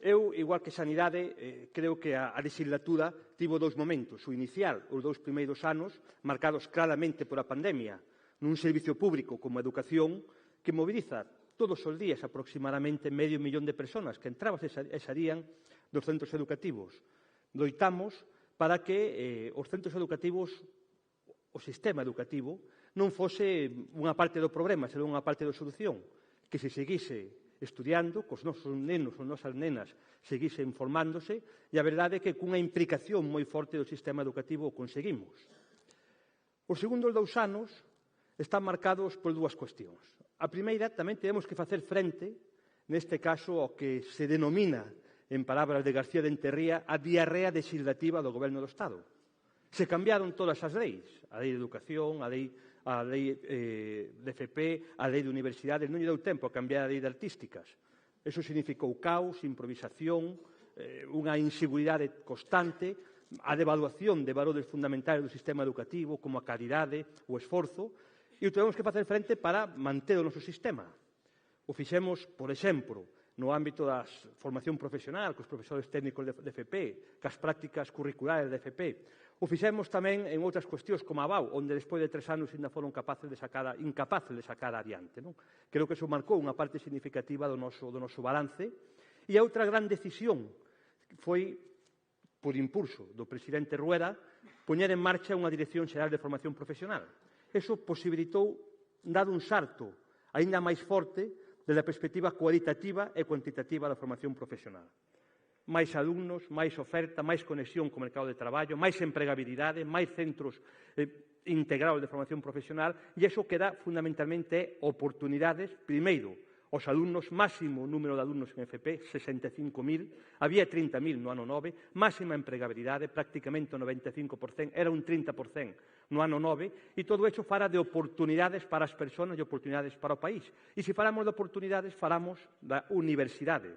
Eu, igual que Sanidade, creo que a legislatura tivo 2 momentos. O inicial, os 2 primeiros anos, marcados claramente por a pandemia, nun servicio público como a educación, que moviliza todos os días aproximadamente 500.000 de persoas que entraban e salían dos centros educativos. Loitamos para que os centros educativos, o sistema educativo, non fose unha parte do problema, senón unha parte da solución, que se seguise estudiando, que os nosos nenos ou nosas nenas seguisen formándose, e a verdade é que cunha implicación moi forte do sistema educativo o conseguimos. Os segundos 2 anos están marcados por 2 cuestións. A primeira, tamén temos que facer frente, neste caso, ao que se denomina, en palabras de García de Enterría, a diarrea legislativa do Goberno do Estado. Se cambiaron todas as leis, a lei de educación, a lei a lei de FP, a lei de universidades, non lle deu tempo a cambiar a lei de artísticas. Eso significou caos, improvisación, unha inseguridade constante, a devaluación de valores fundamentais do sistema educativo, como a calidade, o esforzo, e o tuvemos que facer frente para manter o noso sistema. O fixemos, por exemplo, no ámbito da formación profesional, cos profesores técnicos de FP, cas prácticas curriculares de FP. O fixemos tamén en outras cuestións como a BAU, onde despois de 3 anos ainda foron incapaces de sacar adiante. Non? Creo que eso marcou unha parte significativa do noso balance. E a outra gran decisión foi, por impulso do presidente Rueda, poñer en marcha unha Dirección Xeral de Formación Profesional. Eso posibilitou dar un salto aínda máis forte desde a perspectiva cualitativa e cuantitativa da formación profesional. Máis alumnos, máis oferta, máis conexión co mercado de traballo, máis empregabilidade, máis centros integrados de formación profesional, e iso que dá fundamentalmente oportunidades, primeiro, aos alumnos, máximo número de alumnos en FP, 65.000, había 30.000 no ano 9, máxima empregabilidade, prácticamente o 95%, era un 30% no ano 9, e todo iso fala de oportunidades para as persoas e oportunidades para o país. E se falamos de oportunidades, falamos da universidade.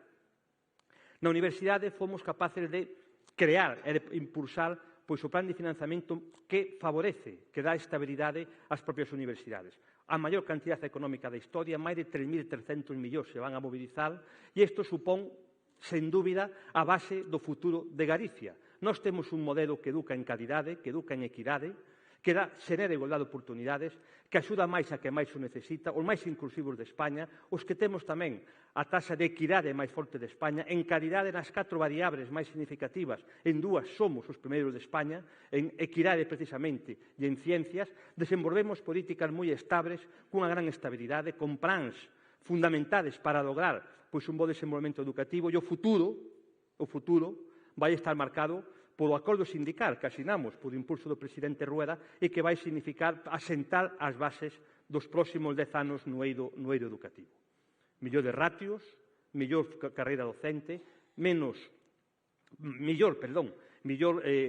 Na universidade fomos capaces de crear e de impulsar o plan de financiamento que favorece, que dá estabilidade ás propias universidades. A maior cantidad económica da historia, máis de 3.300 millóns se van a mobilizar, e isto supón, sen dúbida, a base do futuro de Galicia. Nós temos un modelo que educa en calidade, que educa en equidade, que xenera igualdade de oportunidades, que axuda máis a que máis o necesita, os máis inclusivos de España, os que temos tamén a taxa de equidade máis forte de España, en calidade nas 4 variables máis significativas, en 2 somos os primeiros de España, en equidade precisamente e en ciencias, desenvolvemos políticas moi estables, cunha gran estabilidade, con plans fundamentados para lograr un bo desenvolvemento educativo, e o futuro vai estar marcado polo acordo sindical que asinamos por impulso do presidente Rueda e que vai significar asentar as bases dos próximos 10 anos no eido educativo. Millores ratios, mellor carreira docente, mellor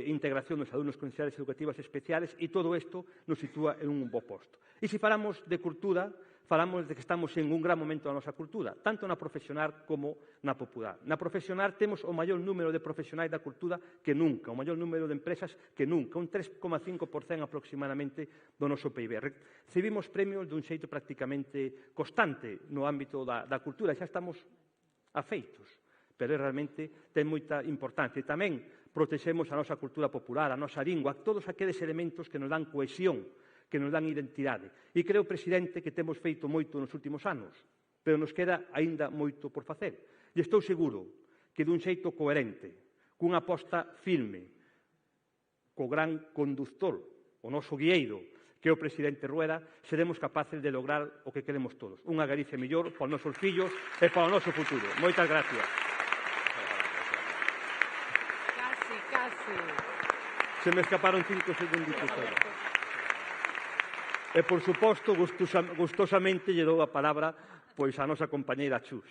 integración dos alumnos con necesidades educativas especiales, e todo isto nos sitúa en un bo posto. E se falamos de cultura, falamos de que estamos en un gran momento da nosa cultura, tanto na profesional como na popular. Na profesional temos o maior número de profesionais da cultura que nunca, o maior número de empresas que nunca, un 3,5% aproximadamente do noso PIB. Recibimos premios dun xeito prácticamente constante no ámbito da cultura, xa estamos afeitos, pero realmente ten moita importancia. E tamén protexemos a nosa cultura popular, a nosa lingua, todos aqueles elementos que nos dan cohesión, que nos dan identidade. E creo, presidente, que temos feito moito nos últimos anos, pero nos queda aínda moito por facer. E estou seguro que dun xeito coherente, cunha aposta firme, co gran conductor, o noso guieiro, que é o presidente Rueda, seremos capaces de lograr o que queremos todos. Unha Galicia mellor para os nosos fillos e para o noso futuro. Moitas gracias. Casi. Se me escaparon 5 segunditos. E, por suposto, gustosamente lle dou a palabra pois a nosa compañeira Chus.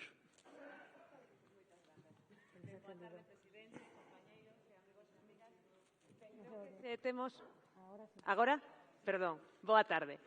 Agora? Perdón, boa tarde.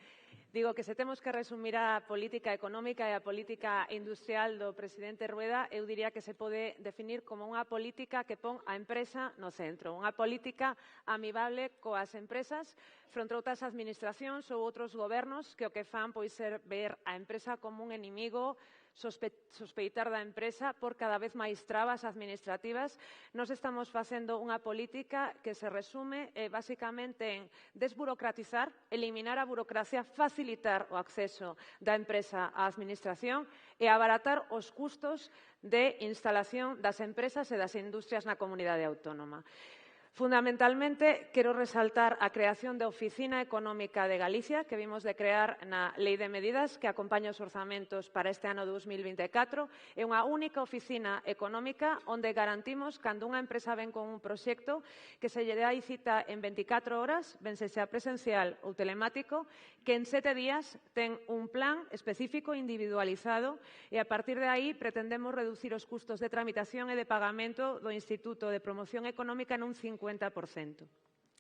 Digo que se temos que resumir a política económica e a política industrial do presidente Rueda, eu diría que se pode definir como unha política que pon a empresa no centro, unha política amigable coas empresas fronte a outras administracións ou outros gobernos que o que fan pois ser ver a empresa como un enemigo, sospeitar da empresa por cada vez máis trabas administrativas. Nós estamos facendo unha política que se resume basicamente en desburocratizar, eliminar a burocracia, facilitar o acceso da empresa á administración e abaratar os custos de instalación das empresas e das industrias na comunidade autónoma. Fundamentalmente, quero resaltar a creación da Oficina Económica de Galicia, que vimos de crear na Lei de Medidas que acompaña os orzamentos para este ano 2024. É unha única oficina económica onde garantimos, cando unha empresa ven con un proxecto, que se lle dá cita en 24 horas, ben se xa presencial ou telemático, que en 7 días ten un plan específico individualizado e a partir de aí pretendemos reducir os custos de tramitación e de pagamento do Instituto de Promoción Económica nun 50%.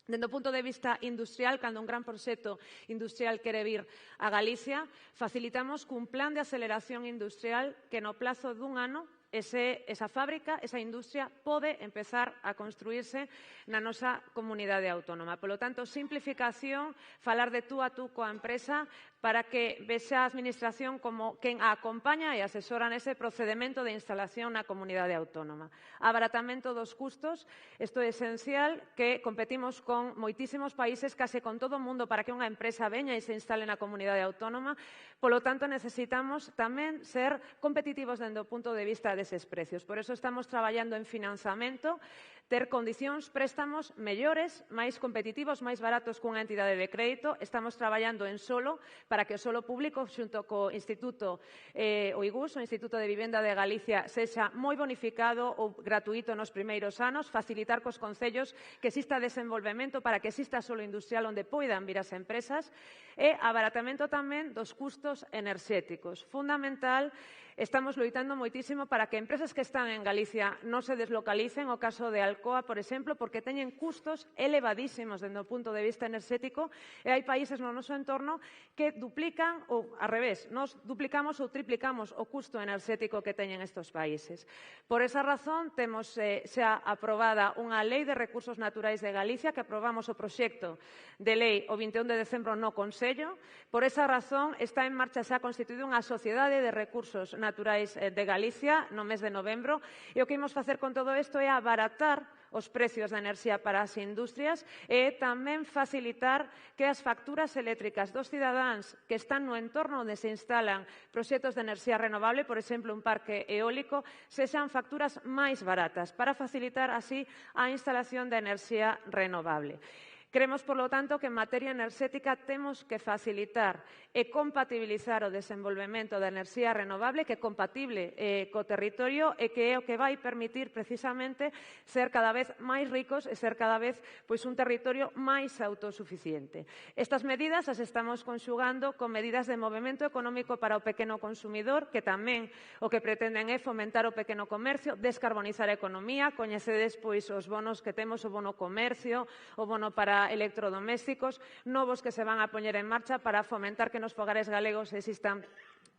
Dende o punto de vista industrial, cando un gran proxecto industrial quere vir a Galicia, facilitamos cun plan de aceleración industrial que no plazo dun ano esa fábrica, esa industria, pode empezar a construirse na nosa comunidade autónoma. Polo tanto, simplificación, falar de tú a tú coa empresa para que vexa a Administración como quen a acompaña e asesora nese procedimento de instalación na comunidade autónoma. Abaratamento dos custos, isto é esencial, que competimos con moitísimos países, case con todo o mundo, para que unha empresa veña e se instale na comunidade autónoma. Polo tanto, necesitamos tamén ser competitivos dende o punto de vista deses precios. Por eso estamos traballando en financiamento, ter condicións, préstamos mellores, máis competitivos, máis baratos cunha entidade de crédito. Estamos traballando en solo para que o solo público, xunto co Instituto o IGUS, o Instituto de Vivenda de Galicia, sexa moi bonificado ou gratuito nos primeiros anos, facilitar cos concellos que exista desenvolvemento para que exista solo industrial onde poidan vir as empresas e abaratamento tamén dos custos enerxéticos. Fundamental. Estamos loitando moitísimo para que empresas que están en Galicia non se deslocalicen, o caso de Alcoa, por exemplo, porque teñen custos elevadísimos dende o punto de vista enerxético e hai países no noso entorno que duplican ou, ao revés, nos duplicamos ou triplicamos o custo enerxético que teñen estes países. Por esa razón, temos xa aprobada unha Lei de Recursos Naturais de Galicia, que aprobamos o proxecto de lei o 21 de decembro no Consello. Por esa razón, está en marcha xa constituída unha Sociedade de Recursos Naturais de Galicia no mes de novembro, e o que imos facer con todo isto é abaratar os precios da enerxía para as industrias e tamén facilitar que as facturas eléctricas dos cidadáns que están no entorno onde se instalan proxectos de enerxía renovable, por exemplo, un parque eólico, sexan facturas máis baratas para facilitar así a instalación de enerxía renovable. Creemos, por lo tanto, que en materia enerxética temos que facilitar e compatibilizar o desenvolvemento da enerxía renovable, que é compatible co territorio e que é o que vai permitir precisamente ser cada vez máis ricos e ser cada vez un territorio máis autosuficiente. Estas medidas as estamos conxugando con medidas de movemento económico para o pequeno consumidor, que tamén o que pretenden é fomentar o pequeno comercio, descarbonizar a economía. Coñecedes os bonos que temos, o bono comercio, o bono para electrodomésticos, novos que se van a poñer en marcha para fomentar que nos fogares galegos existan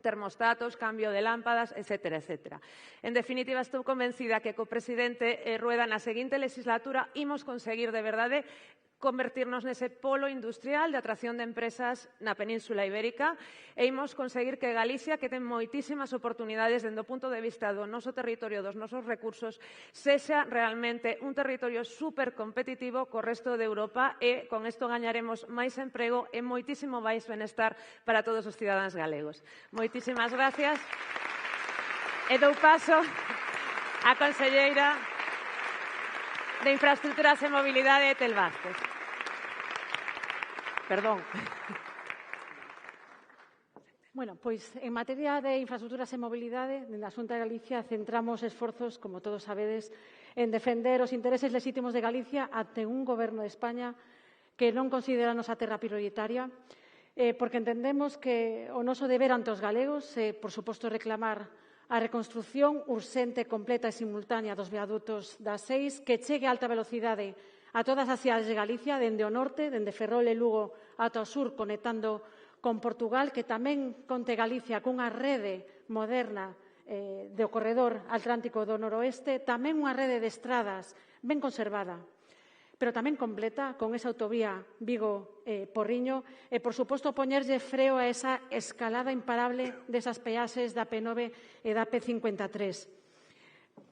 termostatos, cambio de lámpadas, etcétera, etcétera. En definitiva, estou convencida que co presidente Rueda na seguinte legislatura imos conseguir de verdade convertirnos nese polo industrial de atracción de empresas na Península Ibérica e imos conseguir que Galicia, que ten moitísimas oportunidades dende o punto de vista do noso territorio, dos nosos recursos, sexa realmente un territorio supercompetitivo co resto de Europa e con isto gañaremos máis emprego e moitísimo máis benestar para todos os cidadáns galegos. Moitísimas gracias. E dou paso á conselleira de Infraestructuras e Mobilidade, Etel Vázquez. Perdón. Bueno, pois en materia de infraestructuras e mobilidade, na Xunta de Galicia centramos esforzos, como todos sabedes, en defender os intereses lexítimos de Galicia ante un goberno de España que non considera a nosa terra prioritaria, porque entendemos que o noso deber ante os galegos é, por suposto, reclamar a reconstrución urxente, completa e simultánea dos viadutos da 6 que chegue a alta velocidade a todas as cidades de Galicia, dende o norte, dende Ferrol e Lugo ata o sur, conectando con Portugal, que tamén conte Galicia cunha rede moderna do corredor atlántico do noroeste, tamén unha rede de estradas ben conservada, pero tamén completa con esa autovía Vigo-Porriño e, por suposto, poñerlle freo a esa escalada imparable desas peaxes da P9 e da P53.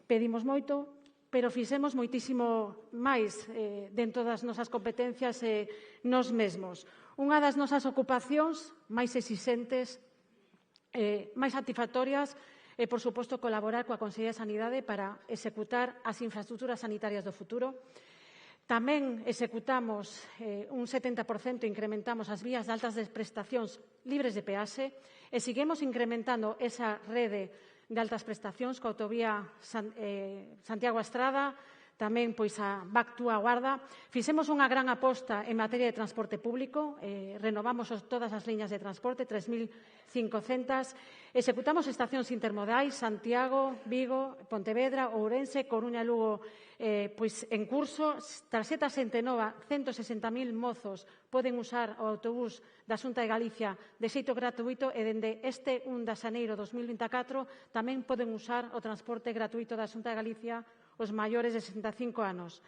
Pedimos moito, pero fixemos moitísimo máis dentro das nosas competencias e nos mesmos. Unha das nosas ocupacións máis exixentes, máis satisfactorias, e, por suposto, colaborar coa Consellería de Sanidade para executar as infraestructuras sanitarias do futuro. Tamén executamos un 70%, incrementamos as vías de altas prestacións libres de peaxe e seguimos incrementando esa rede de altas prestacións coa autovía Santiago a Estrada, tamén pois a Back to a Guarda. Fixemos unha gran aposta en materia de transporte público, renovamos todas as liñas de transporte, 3.500, executamos estacións intermodais, Santiago, Vigo, Pontevedra, Ourense, Coruña e Lugo, pois en curso. Tarxeta Xentenova, 160.000 mozos poden usar o autobús da Xunta de Galicia de xeito gratuito e dende este 1 de xaneiro 2024 tamén poden usar o transporte gratuito da Xunta de Galicia os maiores de 65 anos.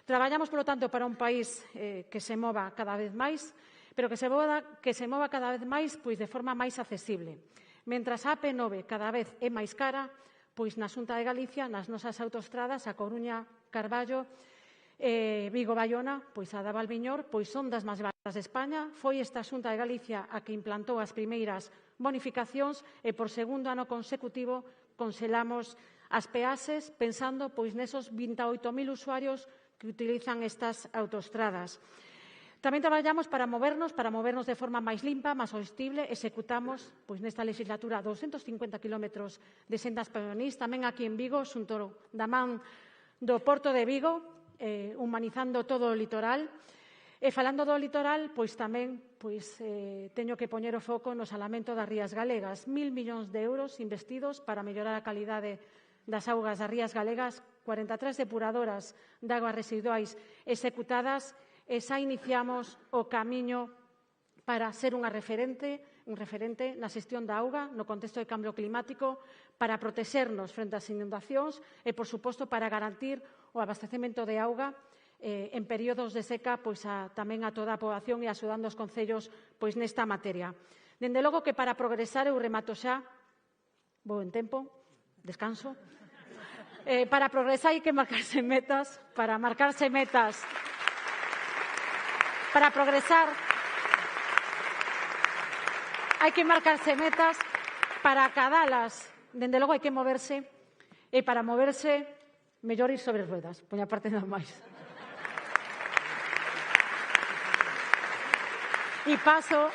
Traballamos, polo tanto, para un país que se mova cada vez máis, pero que se mova cada vez máis pois de forma máis accesible. Mentras a AP9 cada vez é máis cara, pois na Xunta de Galicia, nas nosas autoestradas, a Coruña, Carballo, Vigo-Baiona, pois a da Valviñor, pois son das máis baratas de España. Foi esta Xunta de Galicia a que implantou as primeiras bonificacións e por segundo ano consecutivo conxelamos as peaxes pensando pois nesos 28.000 usuarios que utilizan estas autoestradas. Tamén traballamos para movernos de forma máis limpa, máis sostible. Executamos pois nesta legislatura 250 kilómetros de sendas peonís, tamén aquí en Vigo, xunto da man do Porto de Vigo, humanizando todo o litoral. E falando do litoral, pois tamén teño que poñer o foco no salamento das rías galegas. 1.000 millóns de euros investidos para mellorar a calidade das augas das rías galegas, 43 depuradoras de augas residuais executadas e xa iniciamos o camiño para ser un referente na xestión da auga no contexto de cambio climático, para protexernos frente ás inundacións e, por suposto, para garantir o abastecemento de auga en períodos de seca tamén a toda a poboación e axudando os concellos nesta materia. Dende logo que para progresar, eu remato xa, vou en tempo, descanso. Para progresar hai que marcarse metas. Para progresar hai que marcarse metas. Para acadalas, dende logo hai que moverse. E para moverse, mellor ir sobre ruedas. Poña parte nada máis. E paso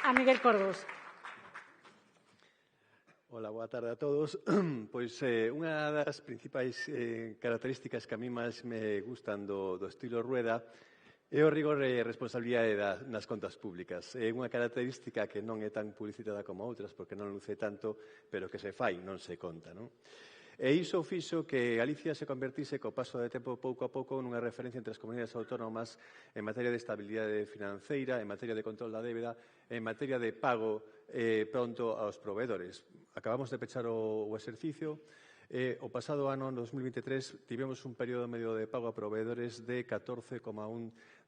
a Miguel Cordós. Ola, boa tarde a todos. Pois unha das principais características que a mí máis me gustan do estilo Rueda é o rigor e responsabilidade nas contas públicas. É unha característica que non é tan publicitada como outras, porque non luce tanto, pero que se fai, non se conta, non? E iso fixo que Galicia se convertise co paso de tempo pouco a pouco nunha referencia entre as comunidades autónomas en materia de estabilidade financeira, en materia de control da débeda, en materia de pago pronto aos proveedores. Acabamos de pechar o exercicio. O pasado ano, en 2023, tivemos un período medio de pago a proveedores de 14,1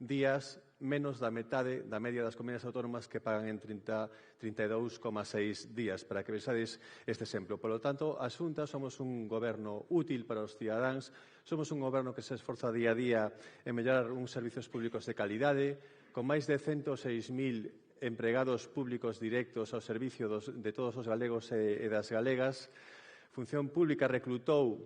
días, menos da metade da media das comunidades autónomas que pagan en 32,6 días, para que vexades este exemplo. Por lo tanto, a Xunta somos un goberno útil para os cidadáns, somos un goberno que se esforza día a día en mellorar uns servizos públicos de calidade, con máis de 106.000 empregados públicos directos ao servicio de todos os galegos e das galegas. Función Pública reclutou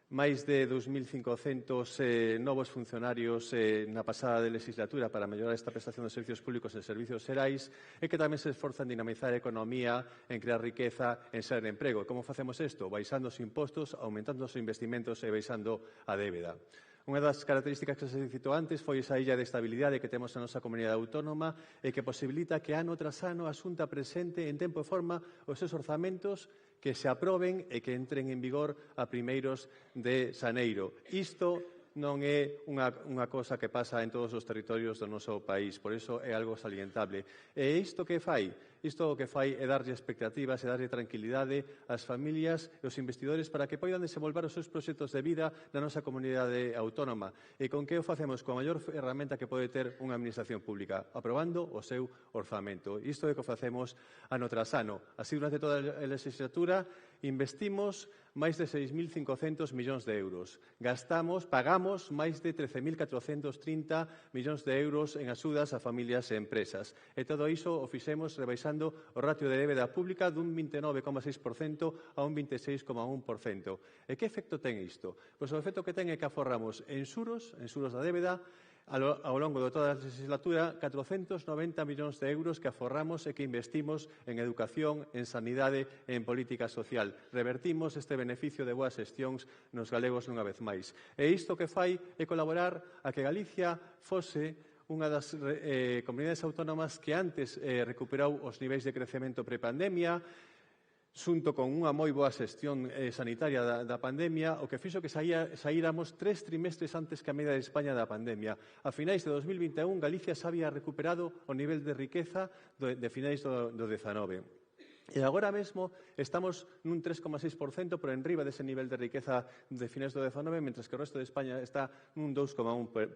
máis de 2.500 novos funcionarios na pasada legislatura para mellorar esta prestación de servicios públicos e servicios xerais e que tamén se esforza en dinamizar a economía, en crear riqueza, en xerar emprego. Como facemos isto? Baixando os impostos, aumentando os investimentos e baixando a débeda. Unha das características que se citou antes foi esa illa de estabilidade que temos na nosa comunidade autónoma e que posibilita que ano tras ano a Xunta presente en tempo e forma os seus orzamentos que se aproben e que entren en vigor a primeiros de xaneiro. Isto non é unha cosa que pasa en todos os territorios do noso país, por iso é algo salientable. E isto que fai? Isto o que fai é darlle expectativas e darlle tranquilidade ás familias e aos investidores para que poidan desenvolver os seus proxectos de vida na nosa comunidade autónoma. E con que o facemos? Coa maior herramienta que pode ter unha administración pública, aprobando o seu orzamento. Isto é o que facemos ano tras ano. Así, durante toda a legislatura, investimos máis de 6.500 millóns de euros. Pagamos máis de 13.430 millóns de euros en axudas a familias e empresas. E todo iso o fixemos rebaixando o ratio de débeda pública dun 29,6% a un 26,1%. E que efecto ten isto? Pois o efecto que ten é que aforramos en xuros da débeda ao longo de toda a legislatura 490 millóns de euros que aforramos e que investimos en educación, en sanidade e en política social. Revertimos este beneficio de boas xestións nos galegos unha vez máis. E isto que fai é colaborar a que Galicia fose unha das comunidades autónomas que antes recuperou os niveis de crecemento prepandemia, xunto con unha moi boa xestión sanitaria da pandemia, o que fixo que saíramos 3 trimestres antes que a media de España da pandemia. A finais de 2021, Galicia xa había recuperado o nivel de riqueza de finais do 19. E agora mesmo estamos nun 3,6% por enriba dese nivel de riqueza de finais do 19, mentres que o resto de España está nun 2,1%.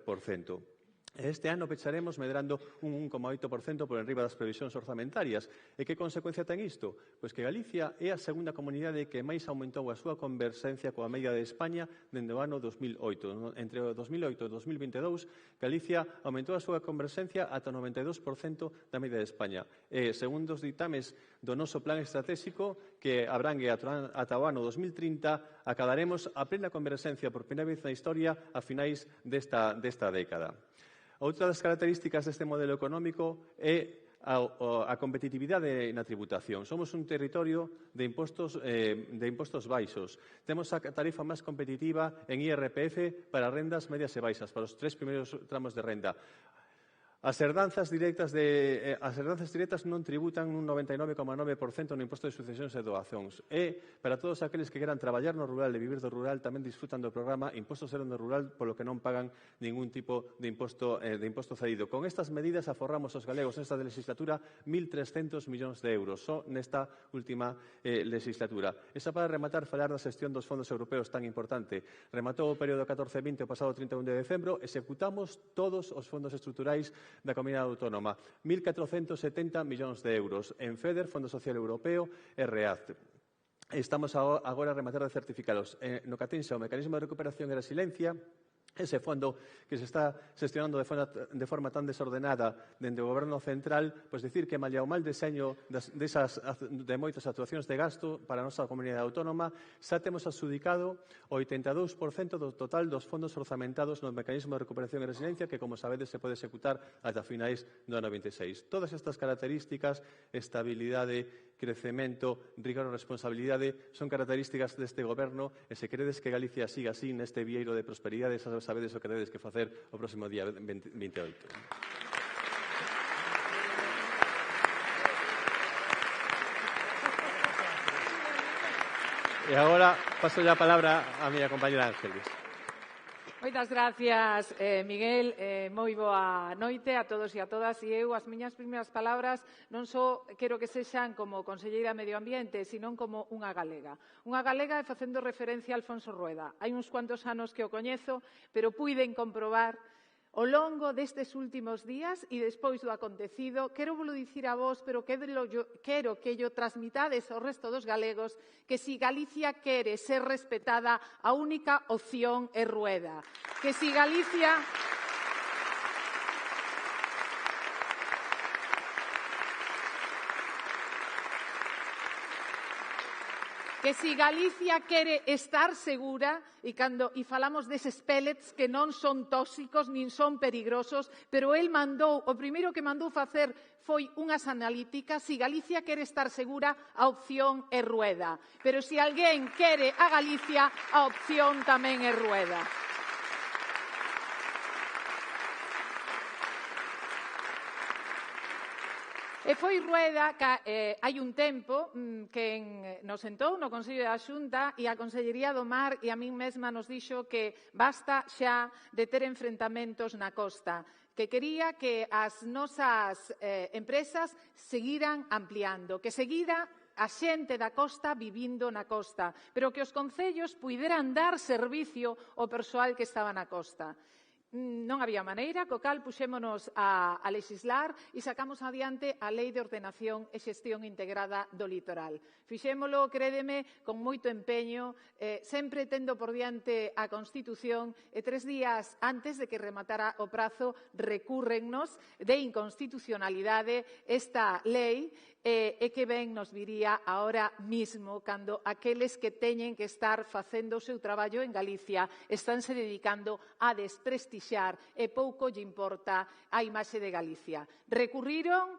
Este ano pecharemos medrando un 1,8% por enriba das previsións orzamentarias. E que consecuencia ten isto? Pois que Galicia é a segunda comunidade que máis aumentou a súa converxencia coa media de España dende o ano 2008. Entre o 2008 e o 2022, Galicia aumentou a súa converxencia ata o 92% da media de España. E, segundo os ditames do noso plan estratégico, que abrangue ata o ano 2030, acabaremos a plena converxencia por primeira vez na historia a finais desta década. Outra das características deste modelo económico é a competitividade na tributación. Somos un territorio de impostos baixos. Temos a tarifa máis competitiva en IRPF para rendas medias e baixas, para os 3 primeiros tramos de renda. As herdanzas directas non tributan un 99,9% no imposto de sucesións e doazóns. E, para todos aqueles que queran traballar no rural e vivir do rural, tamén disfrutan do programa Imposto Cero no Rural, polo que non pagan ningún tipo de imposto cedido. Con estas medidas aforramos aos galegos nesta legislatura 1.300 millóns de euros, só nesta última legislatura. Esa para rematar falar da xestión dos fondos europeos tan importante. Rematou o período 14-20 o pasado 31 de decembro, executamos todos os fondos estruturais da Comunidade Autónoma, 1.470 millóns de euros en FEDER, Fondo Social Europeo e REACT. Estamos agora a rematar de certificados. No que atinxe ao Mecanismo de Recuperación e Resiliencia, ese fondo que se está xestionando de forma tan desordenada dende o Goberno central, pois dicir que malia o mal deseño de moitas actuacións de gasto para a nosa comunidade autónoma, xa temos adxudicado o 82% do total dos fondos orzamentados no Mecanismo de Recuperación e Resiliencia, que, como sabedes, se pode executar ata finais do ano 26. Todas estas características, estabilidade, crecemento, rigor e responsabilidade, son características deste Goberno, e se queredes que Galicia siga así neste vieiro de prosperidade, sabedes o que tedes que facer o próximo día 28. E agora paso a palabra a miña compañera Ángeles. Moitas gracias, Miguel. Moi boa noite a todos e a todas. E eu, as miñas primeiras palabras, non só quero que sexan como conselleira de Medio Ambiente, sino como unha galega. Unha galega e facendo referencia a Alfonso Rueda. Hai uns cuantos anos que o coñezo, pero puiden comprobar ao longo destes últimos días e despois do acontecido, quero volo dicir a vos, pero quero que llo transmitades ao resto dos galegos, que si Galicia quere ser respetada, a única opción é Rueda. Que si Galicia... Que si Galicia quere estar segura, e falamos deses pellets que non son tóxicos nin son perigosos, pero el mandou, o primeiro que mandou facer foi unhas analíticas. Si Galicia quere estar segura, a opción é Rueda. Pero se alguén quere a Galicia, a opción tamén é Rueda. E foi Rueda que hai un tempo que nos sentou no Consello da Xunta e a Consellería do Mar e a min mesma nos dixo que basta xa de ter enfrentamentos na costa, que quería que as nosas empresas seguiran ampliando, que seguira a xente da costa vivindo na costa, pero que os concellos puideran dar servicio ao persoal que estaba na costa. Non había maneira, co cal puxémonos a legislar e sacamos adiante a Lei de Ordenación e Xestión Integrada do Litoral. Fixémolo, crédeme, con moito empeño, sempre tendo por diante a Constitución, e 3 días antes de que rematara o prazo recúrrennos de inconstitucionalidade esta lei, e que ben nos viría ahora mismo cando aqueles que teñen que estar facendo o seu traballo en Galicia estánse dedicando a desprestixiar prestixar e pouco lle importa a imaxe de Galicia. Recurriron,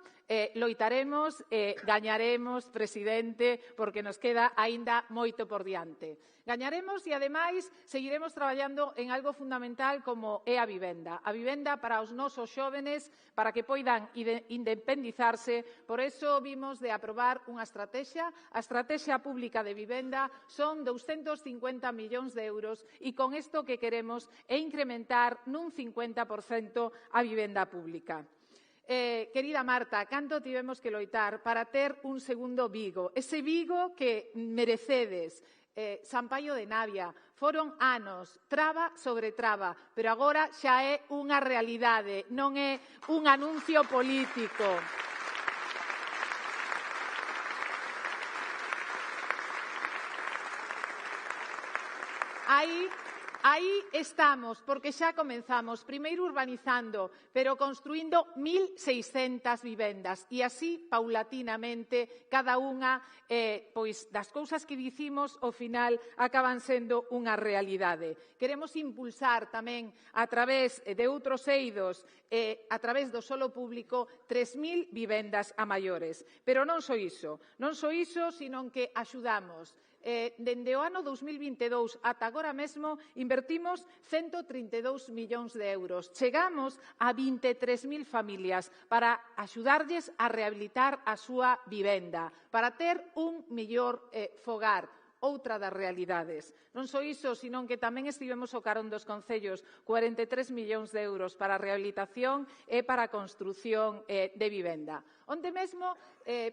loitaremos, gañaremos, presidente, porque nos queda aínda moito por diante. Gañaremos e, ademais, seguiremos traballando en algo fundamental como é a vivenda. A vivenda para os nosos xóvenes, para que poidan independizarse. Por eso vimos de aprobar unha estrategia. A estrategia pública de vivenda son 250 millóns de euros e con isto que queremos é incrementar nun 50% a vivenda pública. Querida Marta, canto tivemos que loitar para ter un segundo Vigo. Ese Vigo que merecedes. Sampaio de Navia, foron anos, traba sobre traba, pero agora xa é unha realidade, non é un anuncio político. Aí estamos, porque xa comenzamos, primeiro urbanizando, pero construindo 1.600 vivendas e así, paulatinamente, cada unha das cousas que dicimos, ao final, acaban sendo unha realidade. Queremos impulsar tamén, a través de outros eidos, a través do solo público, 3.000 vivendas a maiores. Pero non só iso, sino que axudamos. Dende o ano 2022 ata agora mesmo invertimos 132 millóns de euros. Chegamos a 23.000 familias para axudarlles a rehabilitar a súa vivenda, para ter un mellor fogar. Outra das realidades. Non só iso, sino que tamén estivemos ao carón dos concellos 43 millóns de euros para a rehabilitación e para a construción de vivenda. Onde mesmo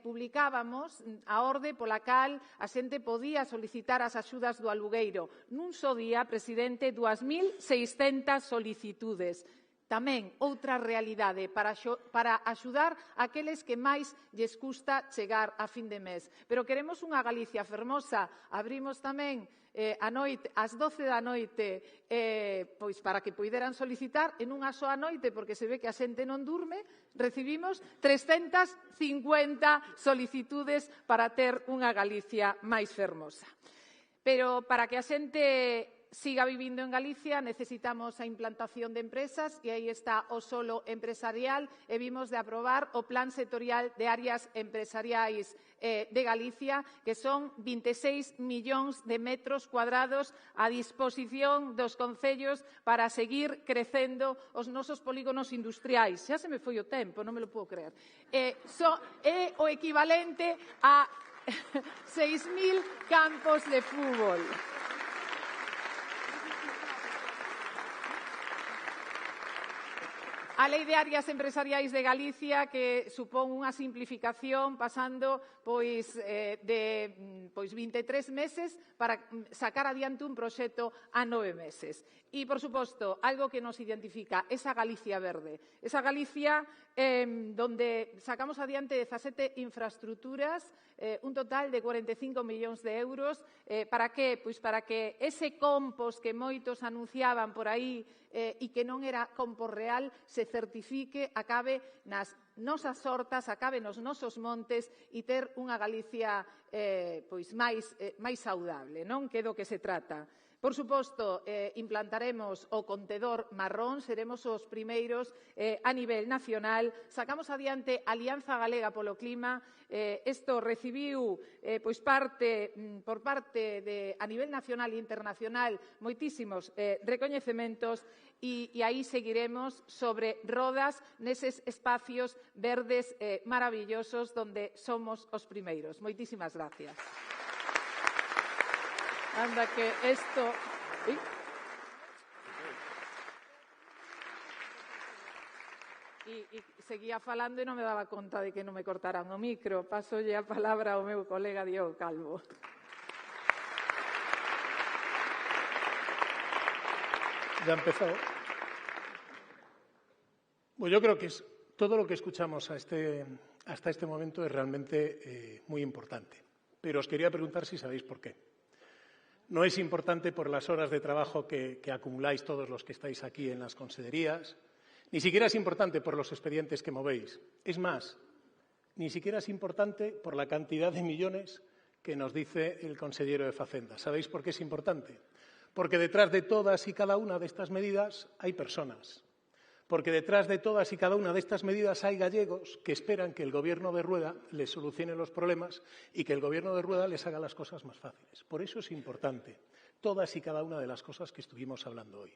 publicábamos a orde pola cal a xente podía solicitar as axudas do alugueiro. Nun só día, presidente, 2.600 solicitudes. Tamén outra realidade para axudar aqueles que máis lles custa chegar a fin de mes. Pero queremos unha Galicia fermosa. Abrimos tamén ás 12 da noite para que poideran solicitar en unha soa noite, porque se ve que a xente non durme, recibimos 350 solicitudes para ter unha Galicia máis fermosa. Pero para que a xente siga vivindo en Galicia, necesitamos a implantación de empresas e aí está o solo empresarial e vimos de aprobar o Plan Sectorial de Áreas Empresariais de Galicia, que son 26 millóns de metros cuadrados a disposición dos concellos para seguir crecendo os nosos polígonos industriais. Xa se me foi o tempo, non me lo puedo creer. É o equivalente a 6.000 campos de fútbol. A Lei de Áreas Empresariais de Galicia, que supón unha simplificación pasando de 23 meses para sacar adiante un proxecto a 9 meses. E, por suposto, algo que nos identifica, esa Galicia verde. Esa Galicia donde sacamos adiante 17 infraestructuras, un total de 45 millóns de euros. Para que? Pois para que ese compost que moitos anunciaban por aí e que non era compost real se certifique, acabe nas nosas hortas, acabe nos nosos montes e ter unha Galicia máis saudable, non? Que é do que se trata. Por suposto, implantaremos o contedor marrón, seremos os primeiros a nivel nacional. Sacamos adiante a Alianza Galega polo Clima. Isto recibiu por parte a nivel nacional e internacional moitísimos recoñecementos e aí seguiremos sobre rodas neses espacios verdes maravillosos donde somos os primeiros. Moitísimas gracias. Anda que esto... E seguía falando e non me daba conta de que non me cortaran o micro. Pasolle a palabra ao meu colega Diego Calvo. Ya ha empezado. Pues yo creo que todo lo que escuchamos hasta este momento es realmente muy importante. Pero os quería preguntar si sabéis por qué. No es importante por las horas de trabajo que acumuláis todos los que estáis aquí en las consellerías, ni siquiera es importante por los expedientes que movéis. Es más, ni siquiera es importante por la cantidad de millones que nos dice el consejero de Facenda. ¿Sabéis por qué es importante? Porque detrás de todas y cada una de estas medidas hay personas. Porque detrás de todas y cada una de estas medidas hay gallegos que esperan que el Gobierno de Rueda les solucione los problemas y que el Gobierno de Rueda les haga las cosas más fáciles. Por eso es importante todas y cada una de las cosas que estuvimos hablando hoy.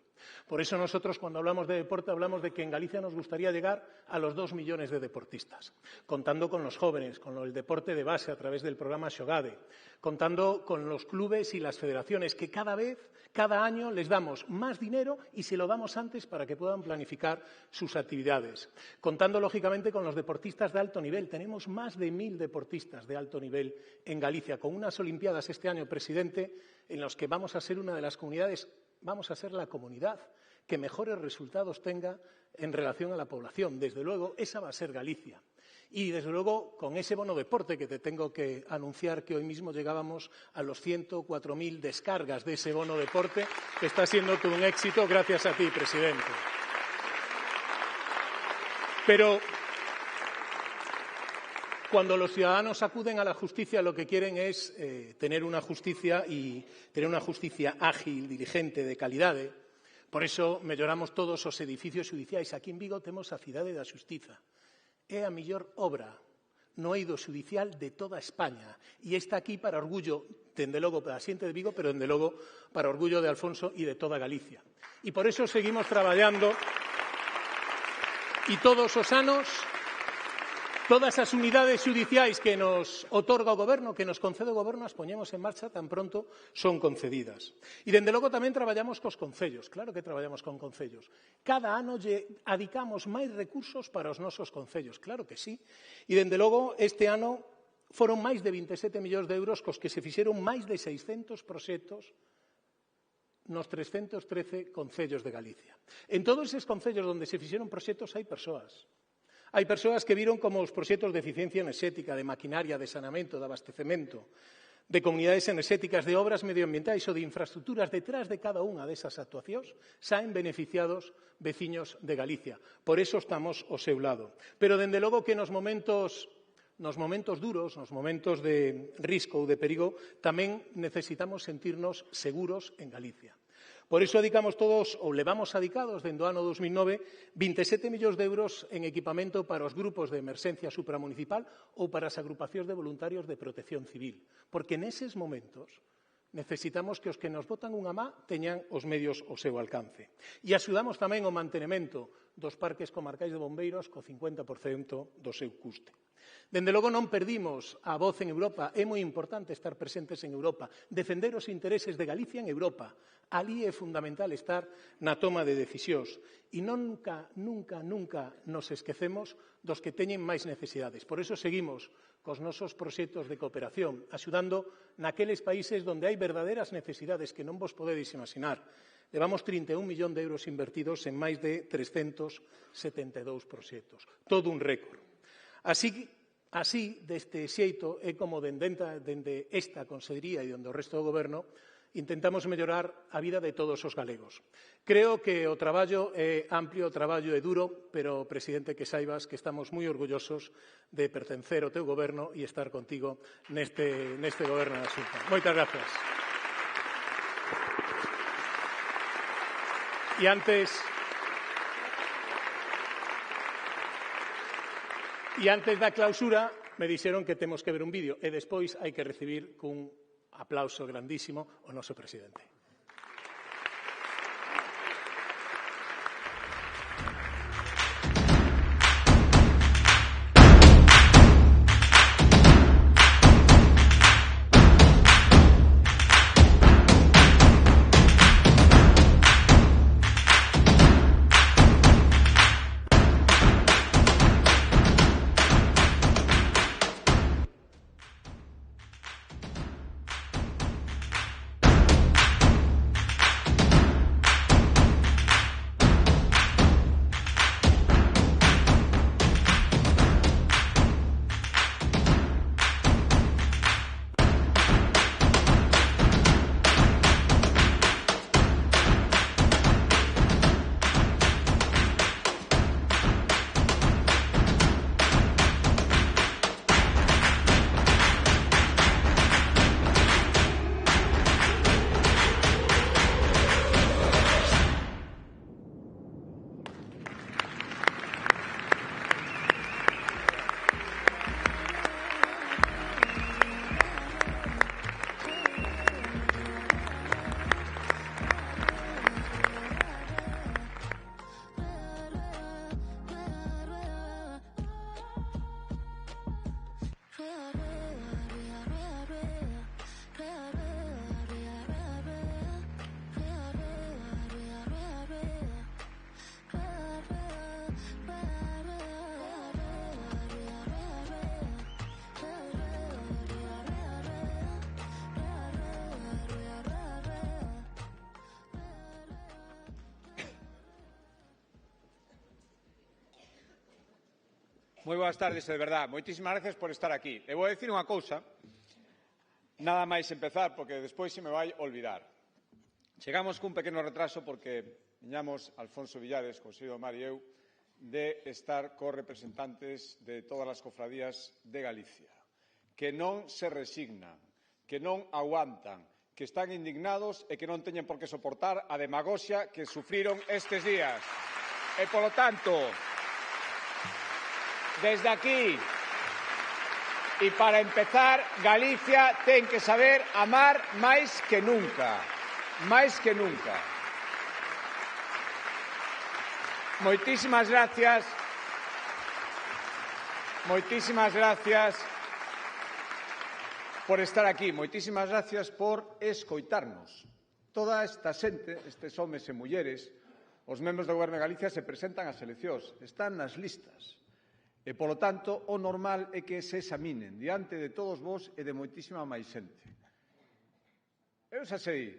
Por eso nosotros, cuando hablamos de deporte, hablamos de que en Galicia nos gustaría llegar a los 2 millones de deportistas, contando con los jóvenes, con el deporte de base a través del programa Xogade, contando con los clubes y las federaciones, que cada año les damos más dinero y se lo damos antes para que puedan planificar sus actividades. Contando, lógicamente, con los deportistas de alto nivel. Tenemos más de 1000 deportistas de alto nivel en Galicia, con unas Olimpiadas este año, presidente, en los que vamos a ser una de las comunidades, vamos a ser la comunidad que mejores resultados tenga en relación a la población. Desde luego, esa va a ser Galicia. Y, desde luego, con ese bono deporte que te tengo que anunciar que hoy mismo llegábamos a los 104.000 descargas de ese bono deporte, que está siendo todo un éxito gracias a ti, presidente. Pero cuando los ciudadanos acuden a la justicia, lo que quieren es tener una justicia ágil, diligente, de calidade. Por eso melloramos todos os edificios xudiciais. Aquí en Vigo temos a Cidade da Xustiza. É a mellor obra no eido xudicial de toda España e está aquí para orgullo, dende logo, para a xente de Vigo, pero dende logo para orgullo de Alfonso e de toda Galicia. E por eso seguimos traballando e todos os anos, todas as unidades xudiciais que nos otorga o Goberno, que nos concede o Goberno, as poñemos en marcha tan pronto son concedidas. E, dende logo, tamén traballamos cos concellos. Claro que traballamos con concellos. Cada ano lle adicamos máis recursos para os nosos concellos. Claro que sí. E, dende logo, este ano foron máis de 27 millóns de euros cos que se fixeron máis de 600 proxectos nos 313 concellos de Galicia. En todos eses concellos onde se fixeron proxectos hai persoas. Hai persoas que viron como os proxectos de eficiencia enerxética, de maquinaria, de saneamento, de abastecemento, de comunidades enerxéticas, de obras medioambientais ou de infraestructuras, detrás de cada unha desas actuacións, saen beneficiados veciños de Galicia. Por eso estamos ao seu lado. Pero, dende logo, que nos momentos duros, nos momentos de risco ou de perigo, tamén necesitamos sentirnos seguros en Galicia. Por iso adicamos todos, ou levamos adicados dende o ano 2009, 27 millóns de euros en equipamento para os grupos de emerxencia supramunicipal ou para as agrupacións de voluntarios de protección civil. Porque neses momentos necesitamos que os que nos botan unha má teñan os medios ao seu alcance. E axudamos tamén ao mantemento dos parques comarcais de bombeiros co 50% do seu custe. Dende logo, non perdimos a voz en Europa. É moi importante estar presentes en Europa, defender os intereses de Galicia en Europa. Alí é fundamental estar na toma de decisións. E nunca nos esquecemos dos que teñen máis necesidades. Por eso seguimos cos nosos proxectos de cooperación, axudando naqueles países onde hai verdadeiras necesidades que non vos podedes imaginar. Levamos 31 millóns de euros invertidos en máis de 372 proxectos. Todo un récord. Así, deste xeito, é como dende esta Consellería e dende o resto do Goberno intentamos mellorar a vida de todos os galegos. Creo que o traballo é amplio, o traballo é duro, pero, presidente, que saibas que estamos moi orgullosos de pertencer ao teu Goberno e estar contigo neste Goberno da Xunta. Moitas gracias. E antes da clausura me dixeron que temos que ver un vídeo e despois hai que recibir cun aplauso grandísimo o noso presidente. Moi boas tardes, de verdad. Moitísimas gracias por estar aquí. E vou dicir unha cousa, nada máis empezar, porque despois se me vai olvidar. Chegamos cun pequeno retraso porque viñamos Alfonso Villares, Conselleiro do Mar e eu, de estar cos representantes de todas as cofradías de Galicia, que non se resignan, que non aguantan, que están indignados e que non teñen por que soportar a demagoxia que sufriron estes días. E, polo tanto, desde aquí, e para empezar, Galicia ten que saber amar máis que nunca. Máis que nunca. Moitísimas gracias. Moitísimas gracias por estar aquí. Moitísimas gracias por escoitarnos. Toda esta xente, estes homes e mulleres, os membros do Goberno de Galicia se presentan ás eleccións, están nas listas. E, polo tanto, o normal é que se examinen diante de todos vós e de moitísima máis xente. Eu xa sei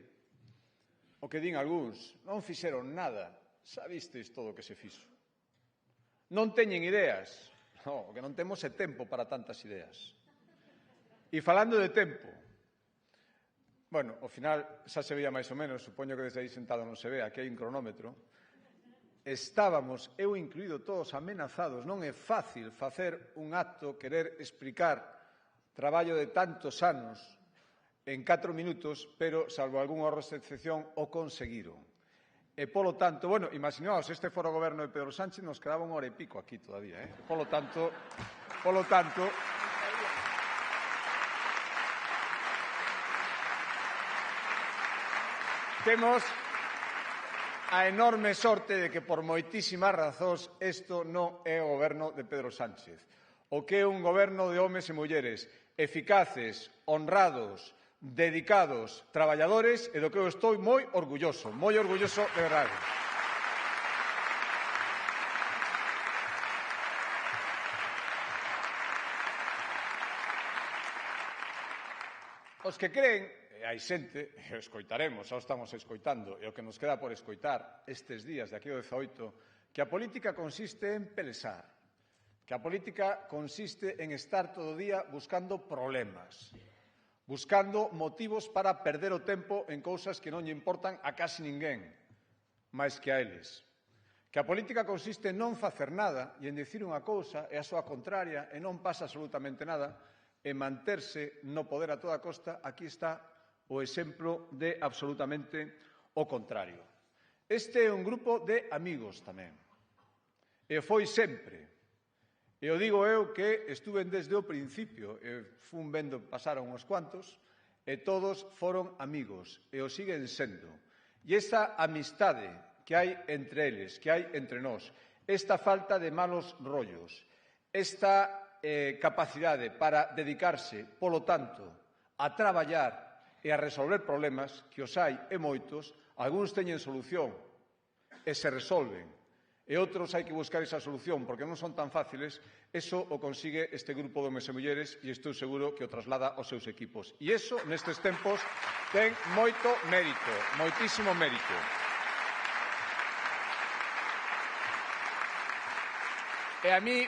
o que din algúns, non fixeron nada, xa visteis todo o que se fixo. Non teñen ideas, o que non temos é tempo para tantas ideas. E falando de tempo, bueno, ao final xa se veía máis ou menos, supoño que desde aí sentado non se ve, aquí hai un cronómetro. Estábamos, eu incluído, todos amenazados. Non é fácil facer un acto, querer explicar traballo de tantos anos en 4 minutos, pero, salvo algunha excepción, o conseguiron. E, polo tanto, bueno, imaginaos, este fora o goberno de Pedro Sánchez, nos quedaba unha hora e pico aquí todavía, Polo tanto, temos a enorme sorte de que, por moitísimas razóns, isto non é o goberno de Pedro Sánchez. O que é un goberno de homes e mulleres eficaces, honrados, dedicados, traballadores, e do que eu estou moi orgulloso de verdade. Os que creen, hai xente, e escoitaremos, xa o estamos escoitando, e o que nos queda por escoitar estes días de aquí ao 18, que a política consiste en pelesar, que a política consiste en estar todo o día buscando problemas, buscando motivos para perder o tempo en cousas que non lle importan a casi ninguén, máis que a eles. Que a política consiste en non facer nada e en dicir unha cousa e a súa contraria e non pasa absolutamente nada, e manterse no poder a toda costa. Aquí está o exemplo de absolutamente o contrario. Este é un grupo de amigos tamén. E foi sempre. E o digo eu que estuve desde o principio, e fun vendo pasar uns cuantos, e todos foron amigos, e o siguen sendo. E esta amistade que hai entre eles, que hai entre nós, esta falta de malos rollos, esta capacidade para dedicarse, polo tanto, a traballar e a resolver problemas, que os hai e moitos, algúns teñen solución e se resolven, e outros hai que buscar esa solución porque non son tan fáciles. Eso o consigue este grupo de homes e mulleres e estou seguro que o traslada aos seus equipos. E iso, nestes tempos, ten moito mérito, moitísimo mérito. E a mí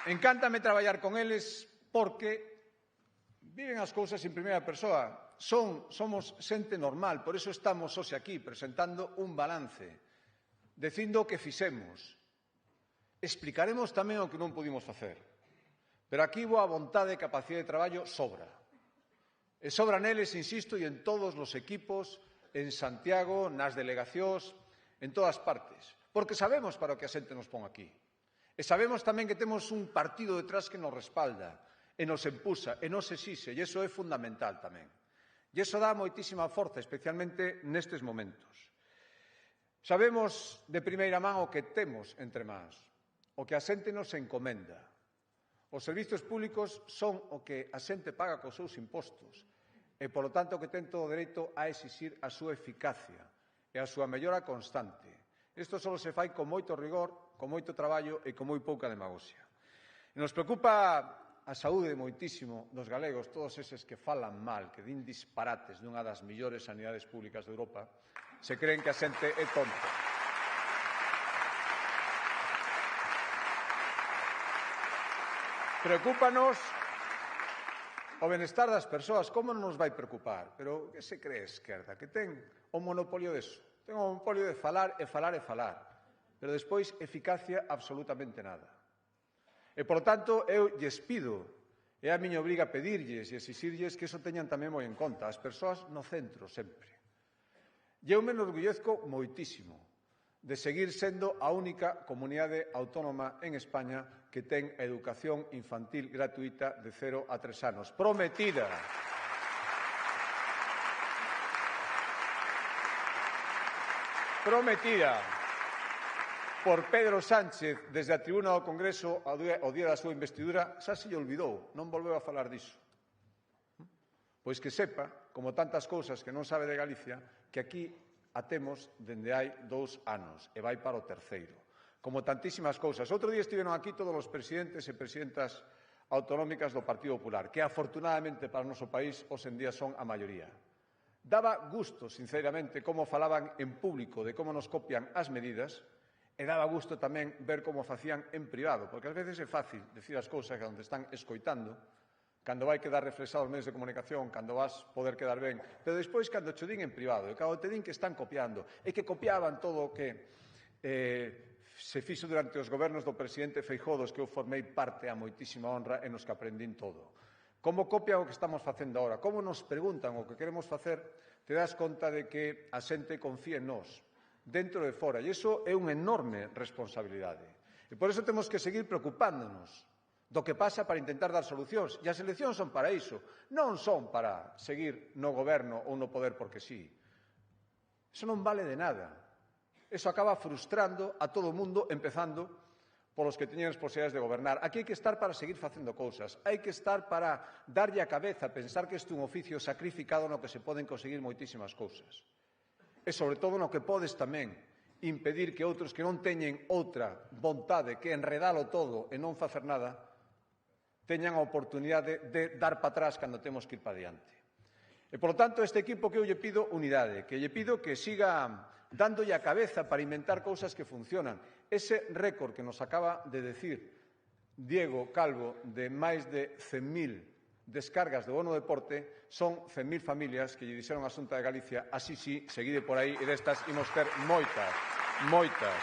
encántame traballar con eles porque viven as cousas en primeira persoa. Somos xente normal, por iso estamos hoxe aquí presentando un balance, dicindo o que fixemos. Explicaremos tamén o que non pudimos facer. Pero aquí boa vontade e capacidade de traballo sobra. E sobra neles, insisto, e en todos os equipos, en Santiago, nas delegacións, en todas partes. Porque sabemos para o que a xente nos pon aquí. E sabemos tamén que temos un partido detrás que nos respalda, e nos empuxa, e nos exixe, e iso é fundamental tamén. E iso dá moitísima forza, especialmente nestes momentos. Sabemos de primeira man o que temos entre mans, o que a xente nos encomenda, Os servizos públicos son o que a xente paga cos seus impostos e, polo tanto, que ten todo o dereito a exixir a súa eficacia e a súa mellora constante. Isto só se fai con moito rigor, con moito traballo e con moi pouca demagoxia. E nos preocupa a saúde moitísimo dos galegos, todos eses que falan mal, que din disparates dunha das millores sanidades públicas de Europa, se creen que a xente é tonta. Preocúpanos o benestar das persoas. Como non nos vai preocupar? Pero que se cree a esquerda? Que ten o monopolio deso. Ten o monopolio de falar e falar e falar. Pero despois, eficacia absolutamente nada. E, por tanto, eu lles pido, é a miña obriga pedirlles e exixirlles que iso teñan tamén moi en conta. As persoas no centro, sempre. E eu me enorgullezco moitísimo de seguir sendo a única comunidade autónoma en España que ten educación infantil gratuita de 0 a 3 anos. Prometida. Prometida por Pedro Sánchez desde a tribuna do Congreso ao día da súa investidura, xa se lle olvidou, non volveu a falar diso. Pois que sepa, como tantas cousas que non sabe de Galicia, que aquí a temos dende hai 2 anos e vai para o terceiro. Como tantísimas cousas. Outro día estiveron aquí todos os presidentes e presidentas autonómicas do Partido Popular, que afortunadamente para o noso país hoxe en día son a maioría. Daba gusto, sinceramente, como falaban en público de como nos copian as medidas e daba gusto tamén ver como facían en privado, porque ás veces é fácil decir as cousas onde están escoitando, cando vai quedar reflexado os medios de comunicación, cando vas poder quedar ben, pero despois cando te din en privado, e cando te din que están copiando, e que copiaban todo o que se fixo durante os gobernos do presidente Feijóo, dos que eu formei parte a moitísima honra e nos que aprendín todo. Como copian o que estamos facendo agora? Como nos preguntan o que queremos facer? Te das conta de que a xente confía en nós, dentro e fora, e iso é unha enorme responsabilidade. E por iso temos que seguir preocupándonos do que pasa para intentar dar solucións. E as eleccións son para iso, non son para seguir no goberno ou no poder porque sí. Iso non vale de nada. Iso acaba frustrando a todo o mundo, empezando polos que teñen as posibilidades de gobernar. Aquí hai que estar para seguir facendo cousas. Hai que estar para darlle a cabeza, pensar que isto é un oficio sacrificado no que se poden conseguir moitísimas cousas. E, sobre todo, no que podes tamén impedir que outros que non teñen outra vontade que enredalo todo e non facer nada, teñan a oportunidade de dar para atrás cando temos que ir para diante. E, por lo tanto, este equipo que eu lle pido unidade, que lle pido que siga dándolle a cabeza para inventar cousas que funcionan. Ese récord que nos acaba de decir Diego Calvo de máis de 100.000 descargas do bono deporte son 100.000 familias que lle dixeron a Xunta de Galicia, así sí, seguide por aí, e destas imos ter moitas, moitas.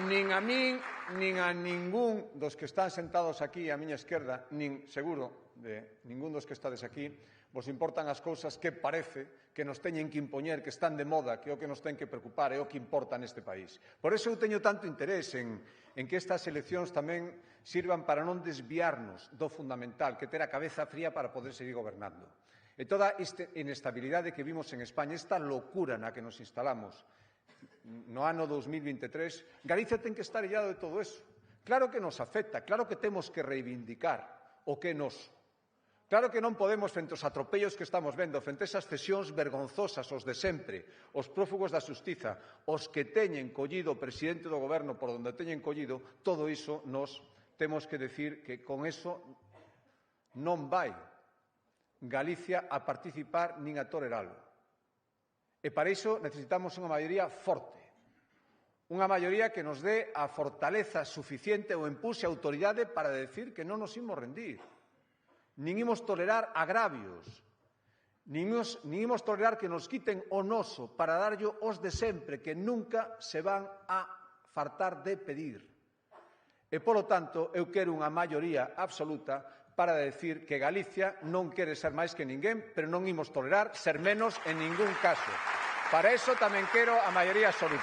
Nin a min, nin a ningún dos que están sentados aquí á miña esquerda, nin seguro de ningún dos que estades aquí, vos importan as cousas que parece que nos teñen que impoñer, que están de moda, que é o que nos ten que preocupar, é o que importa neste país. Por iso eu teño tanto interés en que estas eleccións tamén sirvan para non desviarnos do fundamental, que ter a cabeza fría para poder seguir gobernando. E toda esta inestabilidade que vimos en España, esta locura na que nos instalamos no ano 2023, Galicia ten que estar illado de todo eso. Claro que nos afecta, claro que temos que reivindicar o que é noso. Claro que non podemos, frente aos atropellos que estamos vendo, frente a esas cesións vergonzosas, os de sempre, os prófugos da xustiza, os que teñen collido o presidente do goberno por onde teñen collido, todo iso nos temos que decir que con eso non vai Galicia a participar nin a toleralo. E para iso necesitamos unha maioría forte, unha maioría que nos dé a fortaleza suficiente ou empuje a autoridade para decir que non nos imos rendir. Nin imos tolerar agravios, nin imos tolerar que nos quiten o noso para darlle os de sempre, que nunca se van a fartar de pedir. E, polo tanto, eu quero unha maioría absoluta para decir que Galicia non quere ser máis que ninguén, pero non imos tolerar ser menos en ningún caso. Para iso tamén quero a maioría absoluta.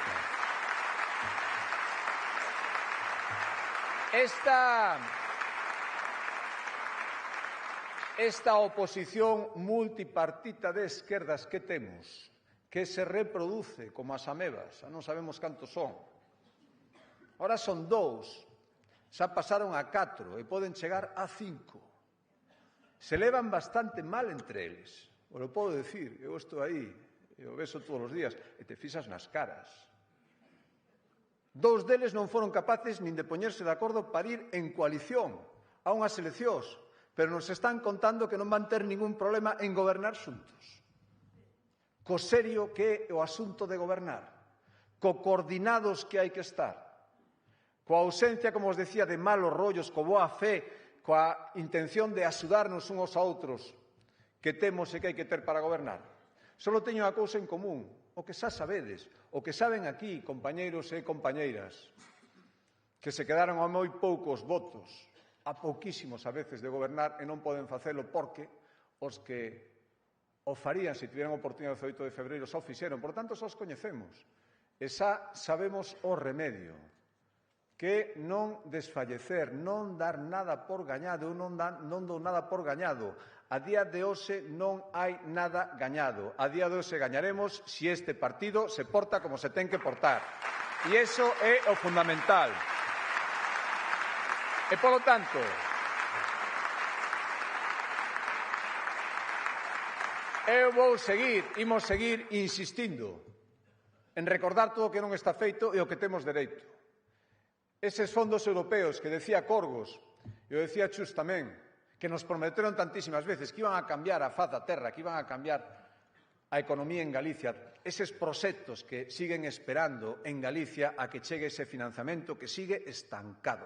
Esta oposición multipartita de esquerdas que temos, que se reproduce como as amebas, xa non sabemos cantos son. Ahora son 2, xa pasaron a 4 e poden chegar a 5. Se levan bastante mal entre eles, o lo podo decir, eu estou aí, eu beso todos os días, e te fixas nas caras. 2 deles non foron capaces nin de poñerse de acordo para ir en coalición a unhas eleccións, pero nos están contando que non van ter ningún problema en gobernar xuntos. Co serio que é o asunto de gobernar, co coordinados que hai que estar, coa ausencia, como os decía, de malos rollos, co boa fe, coa intención de axudarnos uns aos outros que temos e que hai que ter para gobernar. Só teño unha cousa en común, o que xa sabedes, o que saben aquí, compañeiros e compañeiras, que se quedaron a moi poucos votos, a pouquísimos a veces de gobernar e non poden facelo porque os que o farían se tiveran oportunidade o 8 de febreiro xa o fixeron, por tanto xa os coñecemos e xa sabemos o remedio, que non desfallecer, non dar nada por gañado, non dou nada por gañado. A día de hoxe non hai nada gañado. A día de hoxe gañaremos se este partido se porta como se ten que portar. E iso é o fundamental. E, polo tanto, imos seguir insistindo en recordar todo o que non está feito e o que temos dereito. Eses fondos europeos que decía Corgos, e o decía Chus tamén, que nos prometeron tantísimas veces que iban a cambiar a faz da terra, que iban a cambiar a economía en Galicia, eses proxectos que siguen esperando en Galicia a que chegue ese financiamento que sigue estancado,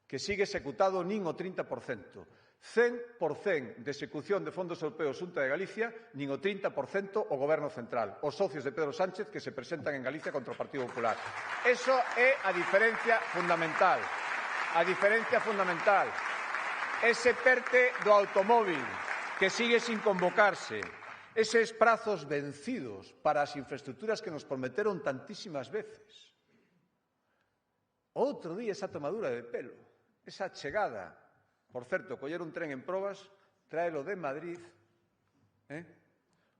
que sigue executado nin o 30%. 100% de execución de fondos europeos Xunta de Galicia, nin o 30% o Goberno Central, os socios de Pedro Sánchez que se presentan en Galicia contra o Partido Popular. Eso é a diferencia fundamental. A diferencia fundamental. Ese PERTE do automóvil que sigue sin convocarse. Eses prazos vencidos para as infraestructuras que nos prometeron tantísimas veces. Outro día esa tomadura de pelo, esa chegada. Por certo, coller un tren en probas, traelo de Madrid,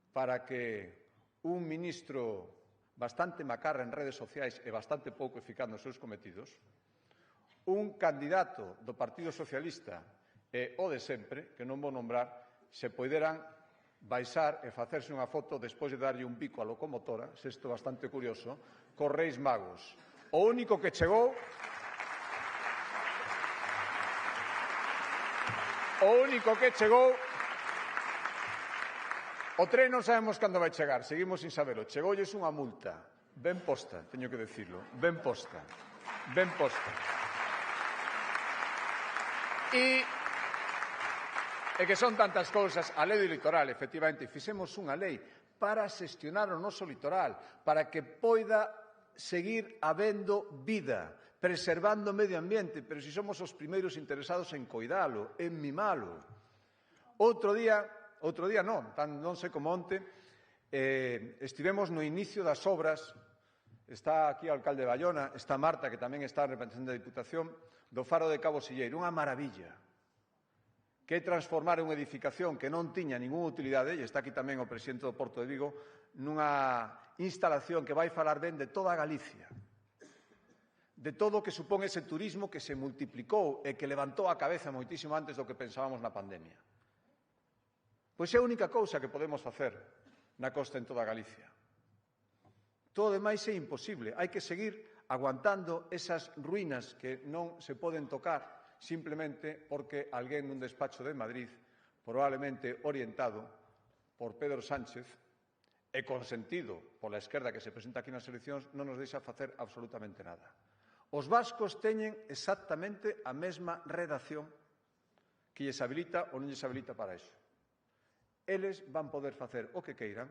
para que un ministro bastante macarra en redes sociais e bastante pouco eficaz nos seus cometidos, un candidato do Partido Socialista e o de sempre, que non vou nombrar, se poideran baixar e facerse unha foto despois de darlle un bico á locomotora, isto bastante curioso, cos Reis Magos. O único que chegou... O tren non sabemos cando vai chegar, seguimos sin sabelo. Chegoulles unha multa, ben posta, teño que decirlo, ben posta, ben posta. E que son tantas cousas, a lei do litoral, efectivamente, fixemos unha lei para xestionar o noso litoral, para que poida seguir habendo vida, preservando o medio ambiente, pero si somos os primeiros interesados en coidalo, en mimalo. Outro día non sei como onte, estivemos no inicio das obras, está aquí o alcalde de Baiona, está Marta, que tamén está representante da Diputación, do faro de Cabo Silleiro, unha maravilla, que é transformar unha edificación que non tiña ninguna utilidade, e está aquí tamén o presidente do Porto de Vigo, nunha instalación que vai falar ben de toda Galicia, de todo o que supón ese turismo que se multiplicou e que levantou a cabeza moitísimo antes do que pensábamos na pandemia. Pois é a única cousa que podemos facer na costa en toda Galicia. Todo o demais é imposible. Hai que seguir aguantando esas ruínas que non se poden tocar simplemente porque alguén nun despacho de Madrid, probablemente orientado por Pedro Sánchez e consentido pola esquerda que se presenta aquí nas eleccións, non nos deixa facer absolutamente nada. Os vascos teñen exactamente a mesma redacción que lles habilita ou non lles habilita para iso. Eles van poder facer o que queiran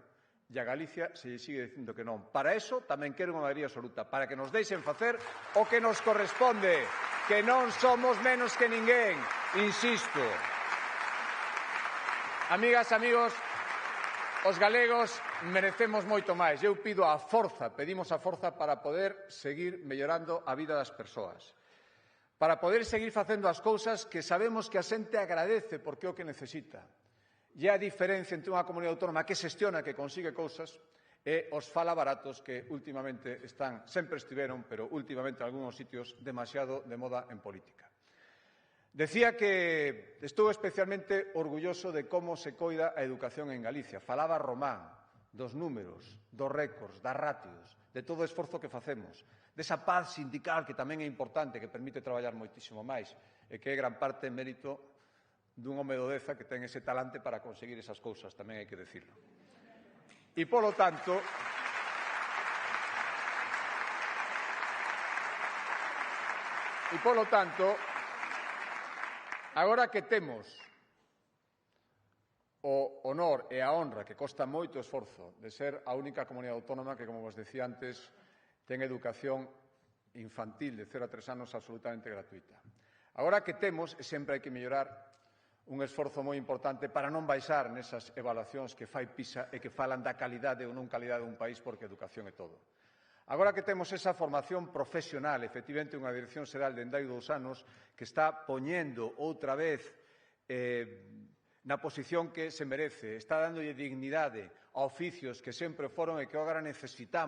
e a Galicia se lle sigue dicindo que non. Para iso tamén quero unha maioría absoluta, para que nos deixen facer o que nos corresponde, que non somos menos que ninguén, insisto. Amigas, amigos, os galegos merecemos moito máis. Eu pedimos a forza para poder seguir mellorando a vida das persoas, para poder seguir facendo as cousas que sabemos que a xente agradece porque é o que necesita. E a diferencia entre unha comunidade autónoma que xestiona, que consigue cousas, e os falabaratos que últimamente sempre estiveron, pero últimamente en algúns sitios, demasiado de moda en política. Decía que estou especialmente orgulloso de como se coida a educación en Galicia. Falaba Román dos números, dos récords, das ratios, de todo o esforzo que facemos, desa paz sindical que tamén é importante, que permite traballar moitísimo máis e que é gran parte mérito dun home do Deza que ten ese talante para conseguir esas cousas, tamén hai que decirlo. E, polo tanto, agora que temos o honor e a honra, que costa moito esforzo, de ser a única comunidade autónoma que, como vos decía antes, ten educación infantil de 0 a 3 anos absolutamente gratuita. Agora que temos, e sempre hai que mellorar, un esforzo moi importante para non baixar nesas evaluacións que fai PISA e que falan da calidade ou non calidade dun país, porque educación é todo. Agora que temos esa formación profesional, efectivamente unha Dirección Xeral de hai 2 anos que está poñendo outra vez na posición que se merece, está dándolle dignidade a oficios que sempre foron e que agora necesita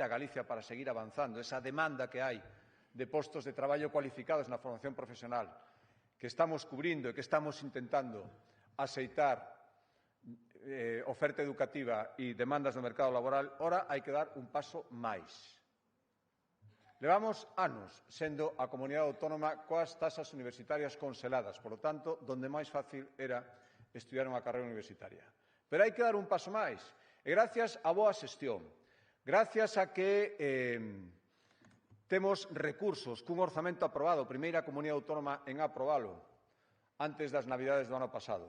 Galicia para seguir avanzando, esa demanda que hai de postos de traballo cualificados na formación profesional, que estamos cubrindo e que estamos intentando aceitar oferta educativa e demandas do mercado laboral, ora hai que dar un paso máis. Levamos anos sendo a comunidade autónoma coas taxas universitarias conseladas, por lo tanto, donde máis fácil era estudiar unha carreira universitaria. Pero hai que dar un paso máis, e gracias á boa xestión, gracias a que temos recursos cun orzamento aprobado, primeira comunidade autónoma en aprobalo, antes das Navidades do ano pasado.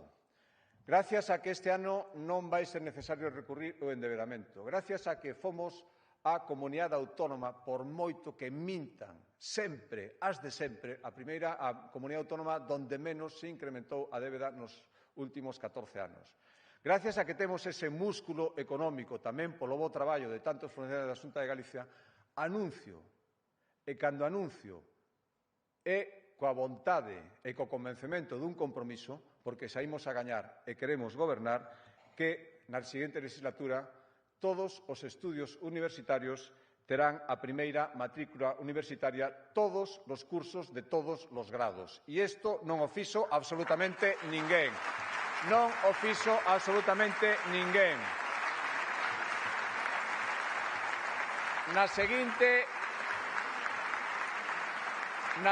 Gracias a que este ano non vai ser necesario recurrir ao endebedamento. Gracias a que fomos a comunidade autónoma, por moito que mintan sempre, as de sempre, a primeira a comunidade autónoma donde menos se incrementou a débeda nos últimos 14 anos. Gracias a que temos ese músculo económico, tamén polo bo traballo de tantos funcionarios da Xunta de Galicia, anuncio, e cando anuncio é coa vontade e co convencemento dun compromiso, porque saímos a gañar e queremos gobernar, que na seguinte legislatura todos os estudios universitarios terán a primeira matrícula universitaria, todos os cursos de todos os grados. E isto non o fixo absolutamente ninguén. Non o fixo absolutamente ninguén. Na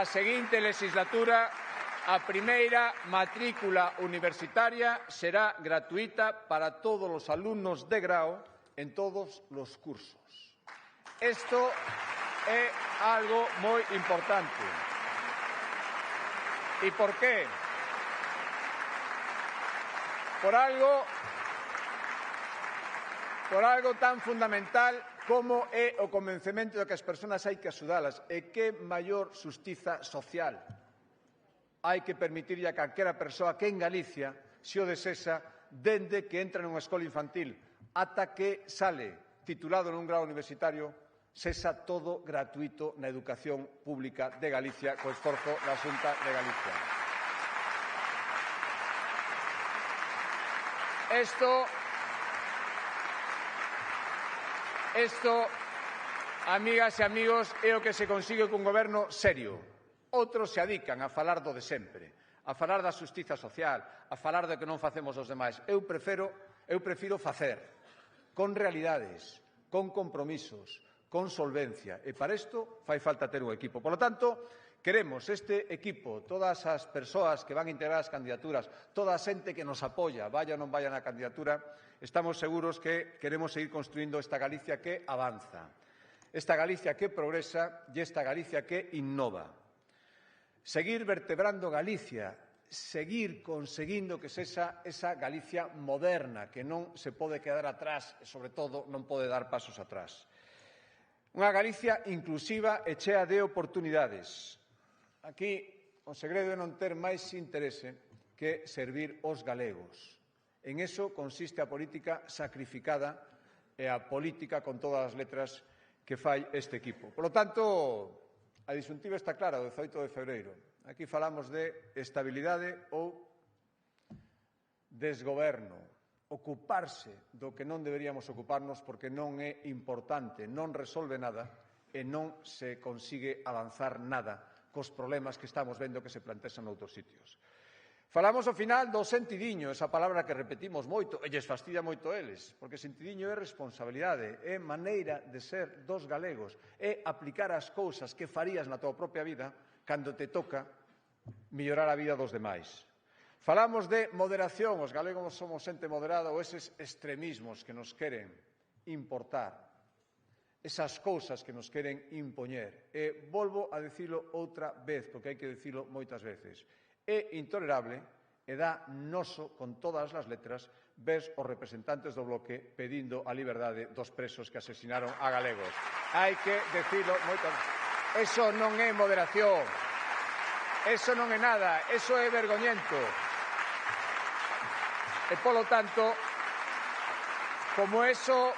seguinte legislatura, a primeira matrícula universitaria será gratuita para todos os alumnos de grao en todos os cursos. Isto é algo moi importante. E por qué? Por algo tan fundamental como é o convencemento de que as persoas hai que axudalas e que maior xustiza social. Hai que permitirlle a calquera persoa que en Galicia se o desexa dende que entra nunha escola infantil ata que sale titulado nun grado universitario, sexa todo gratuito na educación pública de Galicia co esforzo da Xunta de Galicia. Isto, amigas e amigos, é o que se consigue cun goberno serio. Outros se adican a falar do de sempre, a falar da xustiza social, a falar do que non facemos os demais. Eu prefiro facer con realidades, con compromisos, con solvencia. E para isto fai falta ter un equipo. Por lo tanto, queremos este equipo, todas as persoas que van a integrar as candidaturas, toda a xente que nos apoia, vaya ou non vaya na candidatura, estamos seguros que queremos seguir construindo esta Galicia que avanza, esta Galicia que progresa e esta Galicia que innova. Seguir vertebrando Galicia, seguir conseguindo que sexa esa Galicia moderna, que non se pode quedar atrás e, sobre todo, non pode dar pasos atrás. Unha Galicia inclusiva e chea de oportunidades. Aquí, o segredo é non ter máis interese que servir os galegos. En eso consiste a política sacrificada e a política con todas as letras que fai este equipo. Por lo tanto, a disyuntiva está clara, o 18 de febreiro. Aquí falamos de estabilidade ou desgoberno. ocuparse do que non deberíamos ocuparnos porque non é importante, non resolve nada e non se consigue avanzar nada cos problemas que estamos vendo que se plantexan noutros sitios. Falamos ao final do sentidiño, esa palabra que repetimos moito e lles fastidia moito a eles, porque sentidiño é responsabilidade, é maneira de ser dos galegos, é aplicar as cousas que farías na tua propia vida cando te toca mellorar a vida dos demais. Falamos de moderación, os galegos somos xente moderada ou eses extremismos que nos queren importar, esas cousas que nos queren impoñer. E volvo a dicilo outra vez, porque hai que dicilo moitas veces. É intolerable e dá noso con todas as letras ves os representantes do bloque pedindo a liberdade dos presos que asesinaron a galegos. Hai que dicilo moitas veces. Eso non é moderación. Eso non é nada. Eso é vergoñento. E, polo tanto, como eso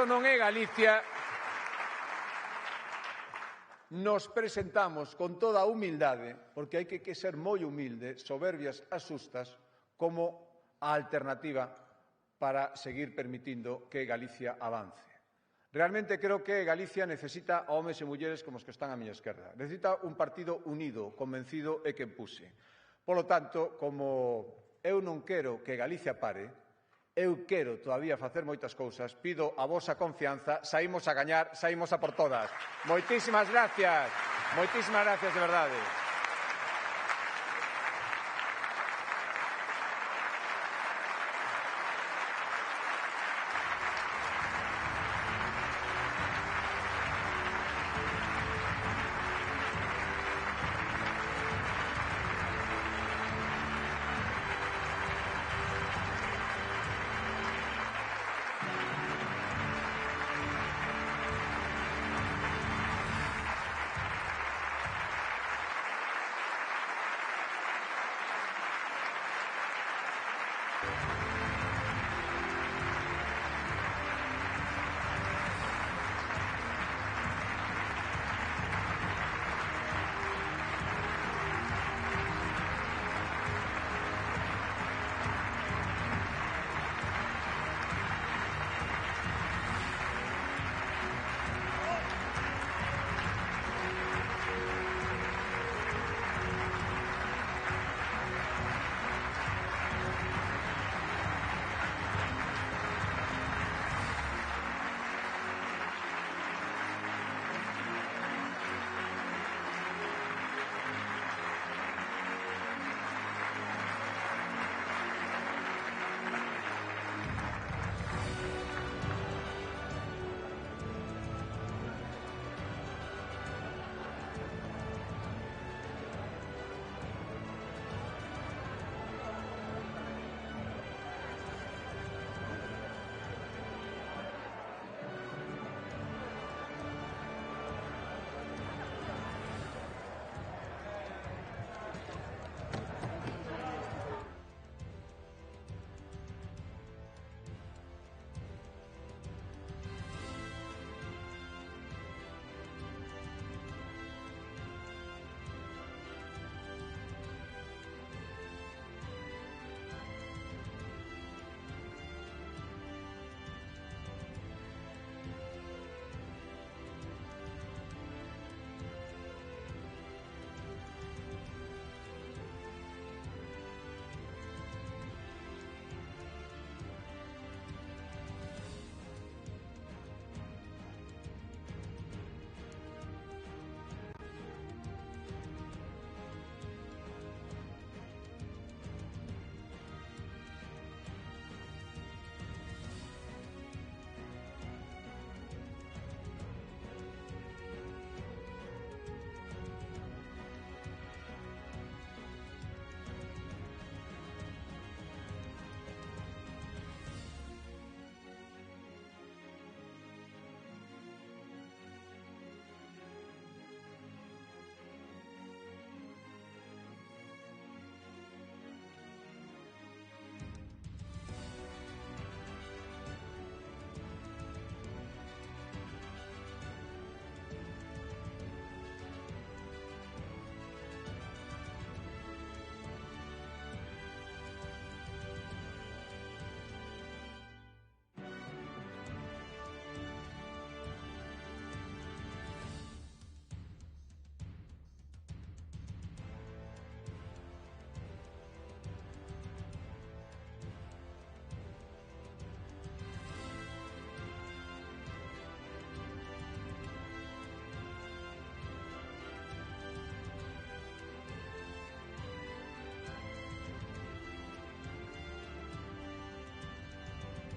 non é Galicia, nos presentamos con toda a humildade, porque hai que ser moi humilde, soberbias as sustas, como a alternativa para seguir permitindo que Galicia avance. Realmente creo que Galicia necesita homes e mulleres como os que están á miña esquerda. Necesita un partido unido, convencido e que empuse. Polo tanto, como eu non quero que Galicia pare, eu quero todavía facer moitas cousas, pido a vosa confianza, saímos a gañar, saímos a por todas. Moitísimas gracias de verdade.